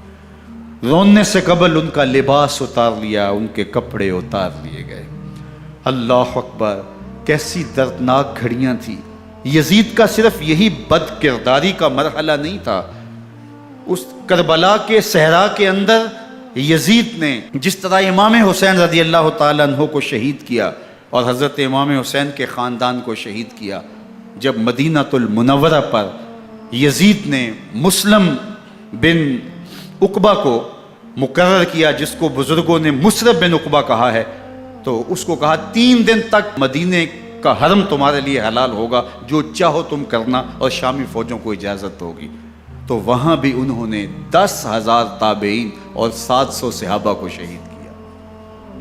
روننے سے قبل ان کا لباس اتار لیا، ان کے کپڑے اتار لیے گئے۔ اللہ اکبر، کیسی دردناک گھڑیاں تھیں۔ یزید کا صرف یہی بد کرداری کا مرحلہ نہیں تھا، اس کربلا کے صحرا کے اندر یزید نے جس طرح امام حسین رضی اللہ تعالیٰ عنہ کو شہید کیا اور حضرت امام حسین کے خاندان کو شہید کیا، جب مدینہ المنورہ پر یزید نے مسلم بن عقبہ کو مقرر کیا، جس کو بزرگوں نے مصرب بن عقبہ کہا ہے، تو اس کو کہا 3 دن تک مدینے کا حرم تمہارے لیے حلال ہوگا، جو چاہو تم کرنا، اور شامی فوجوں کو اجازت ہوگی۔ تو وہاں بھی انہوں نے 10,000 تابعین اور 700 صحابہ کو شہید کیا۔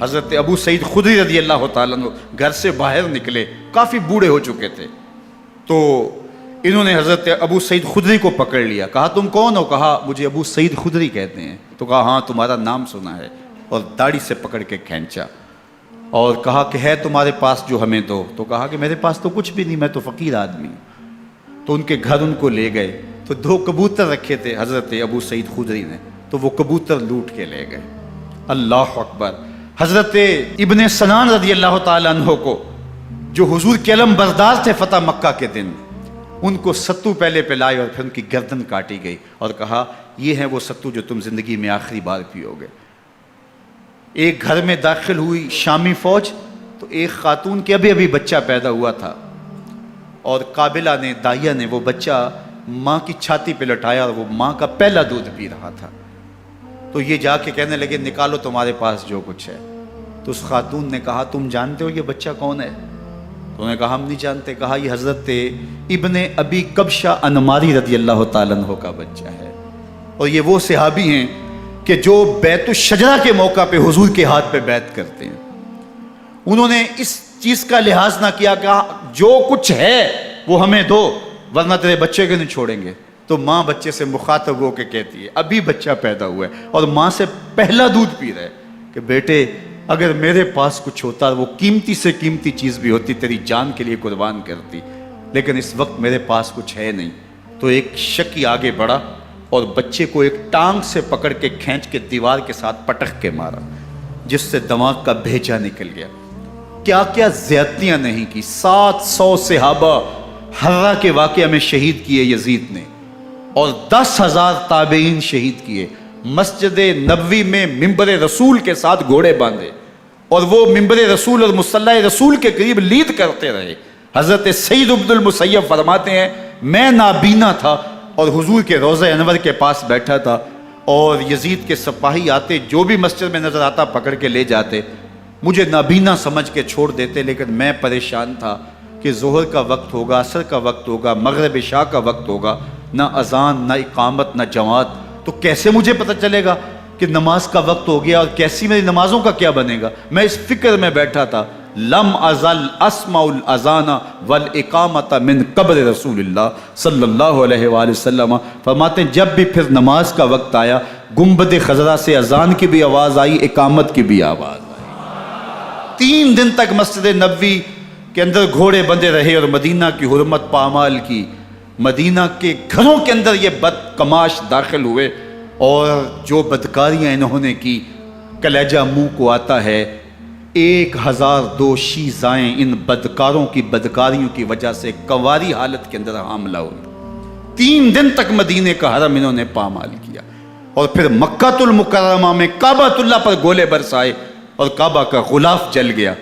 حضرت ابو سعید خدری رضی اللہ تعالیٰ عنہ گھر سے باہر نکلے، کافی بوڑھے ہو چکے تھے، تو انہوں نے حضرت ابو سعید خدری کو پکڑ لیا، کہا تم کون ہو؟ کہا مجھے ابو سعید خدری کہتے ہیں۔ تو کہا ہاں تمہارا نام سنا ہے، اور داڑھی سے پکڑ کے کھینچا اور کہا کہ ہے تمہارے پاس جو ہمیں دو؟ تو کہا کہ میرے پاس تو کچھ بھی نہیں، میں تو فقیر آدمی ہوں۔ تو ان کے گھر ان کو لے گئے، تو 2 کبوتر رکھے تھے حضرت ابو سعید خدری نے، تو وہ کبوتر لوٹ کے لے گئے۔ اللہ اکبر۔ حضرت ابن سنان رضی اللہ تعالیٰ عنہ کو، جو حضور کے علم بردار تھے فتح مکہ کے دن، ان کو ستو پہلے پلائے اور پھر ان کی گردن کاٹی گئی، اور کہا یہ ہیں وہ ستو جو تم زندگی میں آخری بار پیو گے۔ ایک گھر میں داخل ہوئی شامی فوج، تو ایک خاتون کے ابھی بچہ پیدا ہوا تھا، اور قابلہ نے، دائیا نے، وہ بچہ ماں کی چھاتی پہ لٹایا، اور وہ ماں کا پہلا دودھ پی رہا تھا۔ تو یہ جا کے کہنے لگے نکالو تمہارے پاس جو کچھ ہے۔ تو اس خاتون نے کہا تم جانتے ہو یہ بچہ کون ہے؟ تو انہوں نے کہا ہم نہیں جانتے۔ کہا یہ حضرت ابن ابی کبشہ انماری رضی اللہ تعالیٰ عنہ کا بچہ ہے، اور یہ وہ صحابی ہیں کہ جو بیت الشجرہ کے موقع پہ حضور کے ہاتھ پہ بیعت کرتے ہیں۔ انہوں نے اس چیز کا لحاظ نہ کیا کہ جو کچھ ہے وہ ہمیں دو ورنہ تیرے بچے کو نہیں چھوڑیں گے۔ تو ماں بچے سے مخاطب ہو کے کہتی ہے، ابھی بچہ پیدا ہوا ہے اور ماں سے پہلا دودھ پی رہا ہے، کہ بیٹے اگر میرے پاس کچھ ہوتا، وہ قیمتی سے قیمتی چیز بھی ہوتی، تیری جان کے لیے قربان کرتی، لیکن اس وقت میرے پاس کچھ ہے نہیں۔ تو ایک شکی آگے بڑھا اور بچے کو ایک ٹانگ سے پکڑ کے کھینچ کے دیوار کے ساتھ پٹک کے مارا، جس سے دماغ کا بھیجا نکل گیا۔ کیا کیا زیادتیاں نہیں کی۔ 700 صحابہ حرہ کے واقعہ میں شہید کیے یزید نے، اور 10,000 تابعین شہید کیے۔ مسجد نبوی میں منبر رسول کے ساتھ گھوڑے باندھے، اور وہ منبر رسول اور مصلی رسول کے قریب لید کرتے رہے۔ حضرت سعید بن المسیب فرماتے ہیں میں نابینا تھا اور حضور کے روضہ انور کے پاس بیٹھا تھا، اور یزید کے سپاہی آتے، جو بھی مسجد میں نظر آتا پکڑ کے لے جاتے، مجھے نابینا سمجھ کے چھوڑ دیتے، لیکن میں پریشان تھا کہ ظہر کا وقت ہوگا، عصر کا وقت ہوگا، مغرب عشاء کا وقت ہوگا، نہ اذان، نہ اقامت، نہ جماعت، تو کیسے مجھے پتہ چلے گا کہ نماز کا وقت ہو گیا، اور کیسی میری نمازوں کا کیا بنے گا؟ میں اس فکر میں بیٹھا تھا۔ لم ازل اسمع الاذان والاقامت من قبر رسول اللہ صلی اللہ علیہ وآلہ وسلم۔ فرماتے ہیں جب بھی پھر نماز کا وقت آیا، گنبد خضرا سے اذان کی بھی آواز آئی، اقامت کی بھی آواز آئی۔ 3 دن تک مسجد نبوی کے اندر گھوڑے بندے رہے، اور مدینہ کی حرمت پامال کی۔ مدینہ کے گھروں کے اندر یہ بدکماش داخل ہوئے، اور جو بدکاریاں انہوں نے کی کلیجہ منہ کو آتا ہے۔ 1002 شیزائیں ان بدکاروں کی بدکاریوں کی وجہ سے کنواری حالت کے اندر حاملہ ہوئی۔ 3 دن تک مدینے کا حرم انہوں نے پامال کیا، اور پھر مکہ المکرمہ میں کعبۃ اللہ پر گولے برسائے، اور کعبہ کا غلاف جل گیا۔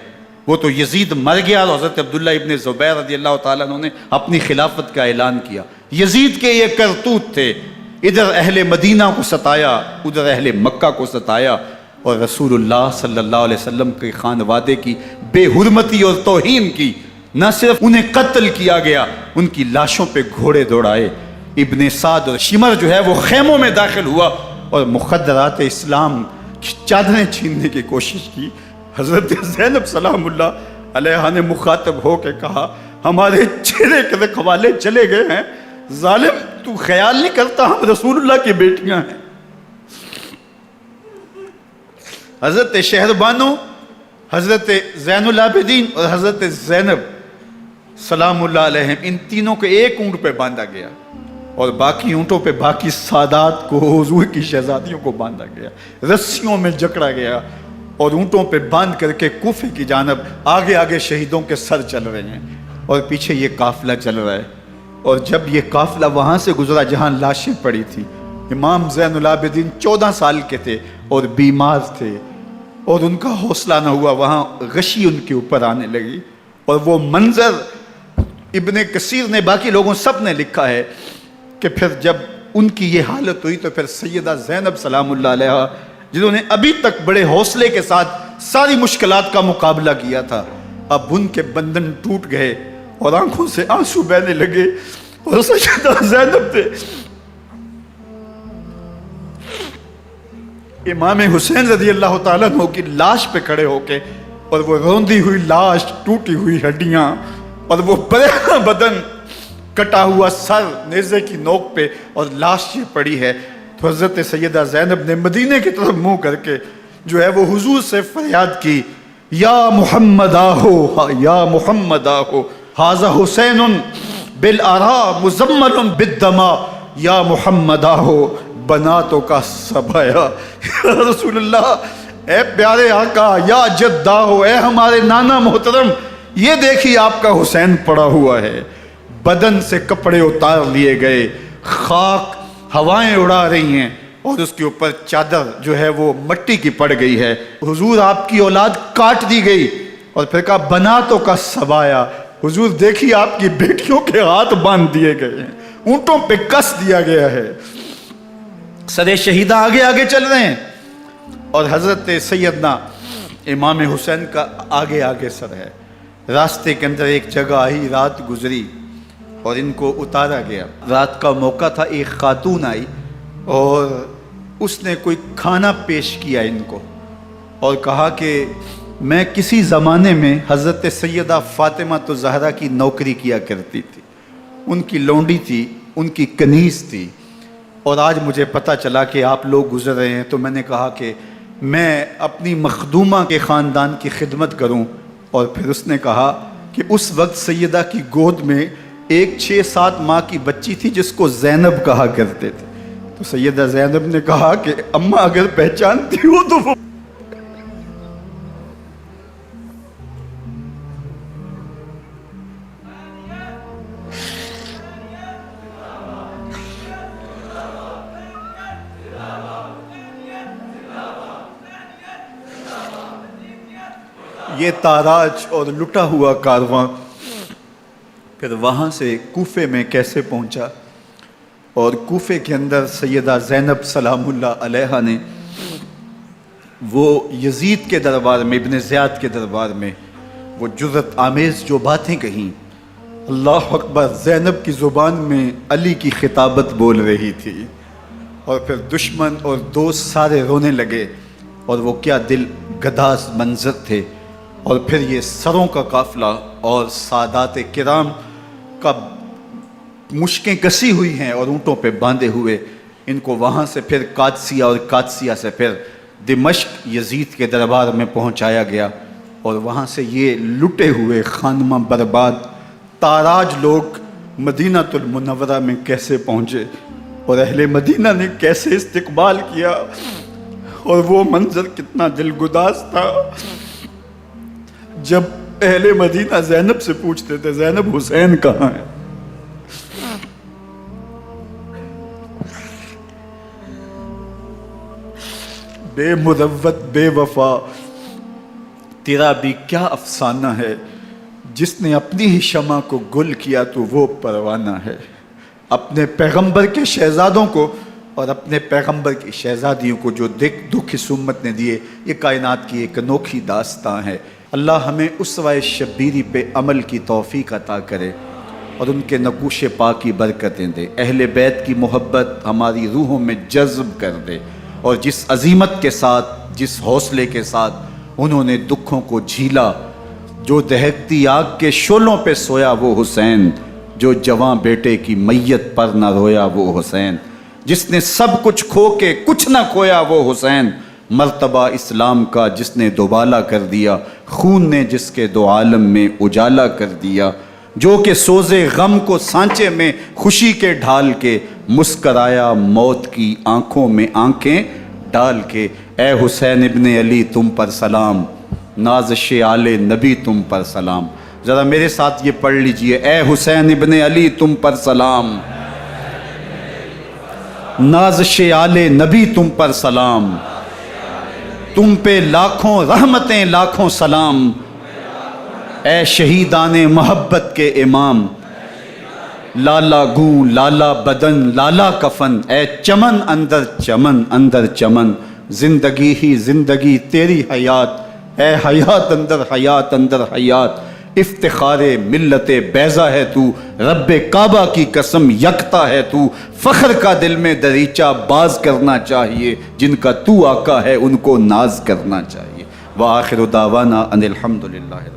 وہ تو یزید مر گیا، اور حضرت عبداللہ ابن زبیر رضی اللہ تعالیٰ عنہ نے اپنی خلافت کا اعلان کیا۔ یزید کے یہ کرتوت تھے، ادھر اہل مدینہ کو ستایا، ادھر اہل مکہ کو ستایا، اور رسول اللہ صلی اللہ علیہ وسلم کے خانوادے کی بے حرمتی اور توہین کی۔ نہ صرف انہیں قتل کیا گیا، ان کی لاشوں پہ گھوڑے دوڑائے۔ ابن سعد اور شمر جو ہے وہ خیموں میں داخل ہوا، اور مخدرات اسلام کی چادریں چھیننے کی کوشش کی۔ حضرت زینب سلام اللہ علیہ نے مخاطب ہو کے کہا ہمارے چہرے کے رکھوالے چلے گئے ہیں، ظالم تو خیال نہیں کرتا ہم رسول اللہ کی بیٹیاں ہیں۔ حضرت شہربانو، حضرت زین العابدین اور حضرت زینب سلام اللہ علیہ، ان تینوں کو ایک اونٹ پہ باندھا گیا، اور باقی اونٹوں پہ باقی سادات کو، حضور کی شہزادیوں کو باندھا گیا، رسیوں میں جکڑا گیا، اور اونٹوں پہ باندھ کر کے کوفے کی جانب آگے آگے شہیدوں کے سر چل رہے ہیں، اور پیچھے یہ قافلہ چل رہا ہے۔ اور جب یہ قافلہ وہاں سے گزرا جہاں لاشیں پڑی تھی، امام زین العابدین 14 سال کے تھے اور بیمار تھے، اور ان کا حوصلہ نہ ہوا، وہاں غشی ان کے اوپر آنے لگی، اور وہ منظر ابن کثیر نے، باقی لوگوں سب نے لکھا ہے کہ پھر جب ان کی یہ حالت ہوئی تو پھر سیدہ زینب سلام اللہ علیہ، جنہوں نے ابھی تک بڑے حوصلے کے ساتھ ساری مشکلات کا مقابلہ کیا تھا، اب ان کے بندھن ٹوٹ گئے اور آنکھوں سے آنسو بہنے لگے، اور سیدہ زینب نے امام حسین رضی اللہ تعالیٰ عنہ کی لاش پہ کھڑے ہو کے، اور وہ روندی ہوئی لاش، ٹوٹی ہوئی ہڈیاں، اور وہ برینا بدن، کٹا ہوا سر نیزے کی نوک پہ، اور لاش یہ پڑی ہے، تو حضرت سیدہ زینب نے مدینے کی طرف منہ کر کے جو ہے وہ حضور سے فریاد کی، یا محمد آہو، یا محمد آہو، ھذا حسین بالآراء مزمل بالدماء، یا محمد آہو بناتوں کا سبایا۔ یا رسول اللہ، اے پیارے آقا، یا جدہ ہو، اے ہمارے نانا محترم، یہ دیکھیے آپ کا حسین پڑا ہوا ہے، بدن سے کپڑے اتار لیے گئے، خاک ہوائیں اڑا رہی ہیں، اور اس کے اوپر چادر جو ہے وہ مٹی کی پڑ گئی ہے۔ حضور آپ کی اولاد کاٹ دی گئی، اور پھر کہا بناتوں کا سبایا، حضور دیکھیے آپ کی بیٹیوں کے ہاتھ باندھ دیے گئے ہیں، اونٹوں پہ کس دیا گیا ہے، سر شہیدہ آگے آگے چل رہے ہیں، اور حضرت سیدنا امام حسین کا آگے آگے سر ہے۔ راستے کے اندر ایک جگہ آئی، رات گزری اور ان کو اتارا گیا۔ رات کا موقع تھا، ایک خاتون آئی اور اس نے کوئی کھانا پیش کیا ان کو، اور کہا کہ میں کسی زمانے میں حضرت سیدہ فاطمہ الزہرا کی نوکری کیا کرتی تھی، ان کی لونڈی تھی، ان کی کنیز تھی، اور آج مجھے پتہ چلا کہ آپ لوگ گزر رہے ہیں، تو میں نے کہا کہ میں اپنی مخدومہ کے خاندان کی خدمت کروں۔ اور پھر اس نے کہا کہ اس وقت سیدہ کی گود میں ایک 6-7 ماہ کی بچی تھی جس کو زینب کہا کرتے تھے، تو سیدہ زینب نے کہا کہ اماں اگر پہچانتی ہو تو وہ یہ تاراج اور لٹا ہوا کارواں پھر وہاں سے کوفے میں کیسے پہنچا، اور کوفے کے اندر سیدہ زینب سلام اللہ علیہا نے وہ یزید کے دربار میں، ابن زیاد کے دربار میں وہ جرأت آمیز جو باتیں کہیں، اللہ اکبر، زینب کی زبان میں علی کی خطابت بول رہی تھی، اور پھر دشمن اور دوست سارے رونے لگے، اور وہ کیا دل گداز منظر تھے۔ اور پھر یہ سروں کا قافلہ اور سادات کرام کا مشکیں کسی ہوئی ہیں اور اونٹوں پہ باندھے ہوئے، ان کو وہاں سے پھر قادسیہ اور قادسیہ سے پھر دمشق یزید کے دربار میں پہنچایا گیا، اور وہاں سے یہ لٹے ہوئے خانمہ برباد تاراج لوگ مدینہ المنورہ میں کیسے پہنچے، اور اہل مدینہ نے کیسے استقبال کیا، اور وہ منظر کتنا دل گداز تھا جب اہل مدینہ زینب سے پوچھتے تھے زینب حسین کہاں ہے؟ بے مروت بے وفا تیرا بھی کیا افسانہ ہے، جس نے اپنی ہی شمع کو گل کیا تو وہ پروانہ ہے۔ اپنے پیغمبر کے شہزادوں کو اور اپنے پیغمبر کی شہزادیوں کو جو دکھ اس امت نے دیے، یہ کائنات کی ایک انوکھی داستان ہے۔ اللہ ہمیں اسوہ شبیری پہ عمل کی توفیق عطا کرے اور ان کے نقوش پاک کی برکتیں دے، اہل بیت کی محبت ہماری روحوں میں جذب کر دے، اور جس عظیمت کے ساتھ، جس حوصلے کے ساتھ انہوں نے دکھوں کو جھیلا، جو دہکتی آگ کے شعلوں پہ سویا وہ حسین، جو جواں بیٹے کی میت پر نہ رویا وہ حسین، جس نے سب کچھ کھو کے کچھ نہ کھویا وہ حسین، مرتبہ اسلام کا جس نے دوبالا کر دیا، خون نے جس کے دو عالم میں اجالا کر دیا، جو کہ سوزے غم کو سانچے میں خوشی کے ڈھال کے، مسکرایا موت کی آنکھوں میں آنکھیں ڈال کے۔ اے حسین ابن علی تم پر سلام، نازش آل نبی تم پر سلام۔ ذرا میرے ساتھ یہ پڑھ لیجئے، اے حسین ابن علی تم پر سلام، نازش آل نبی تم پر سلام، تم پہ لاکھوں رحمتیں لاکھوں سلام، اے شہیدان محبت کے امام، لالا گوں لالا بدن لالا کفن، اے چمن اندر چمن، زندگی ہی زندگی تیری حیات اے حیات اندر حیات اندر حیات، افتخار ملت بیضا ہے تو، رب کعبہ کی قسم یکتا ہے تو، فخر کا دل میں دریچہ باز کرنا چاہیے، جن کا تو آقا ہے ان کو ناز کرنا چاہیے۔ وآخر دعوانا ان الحمدللہ۔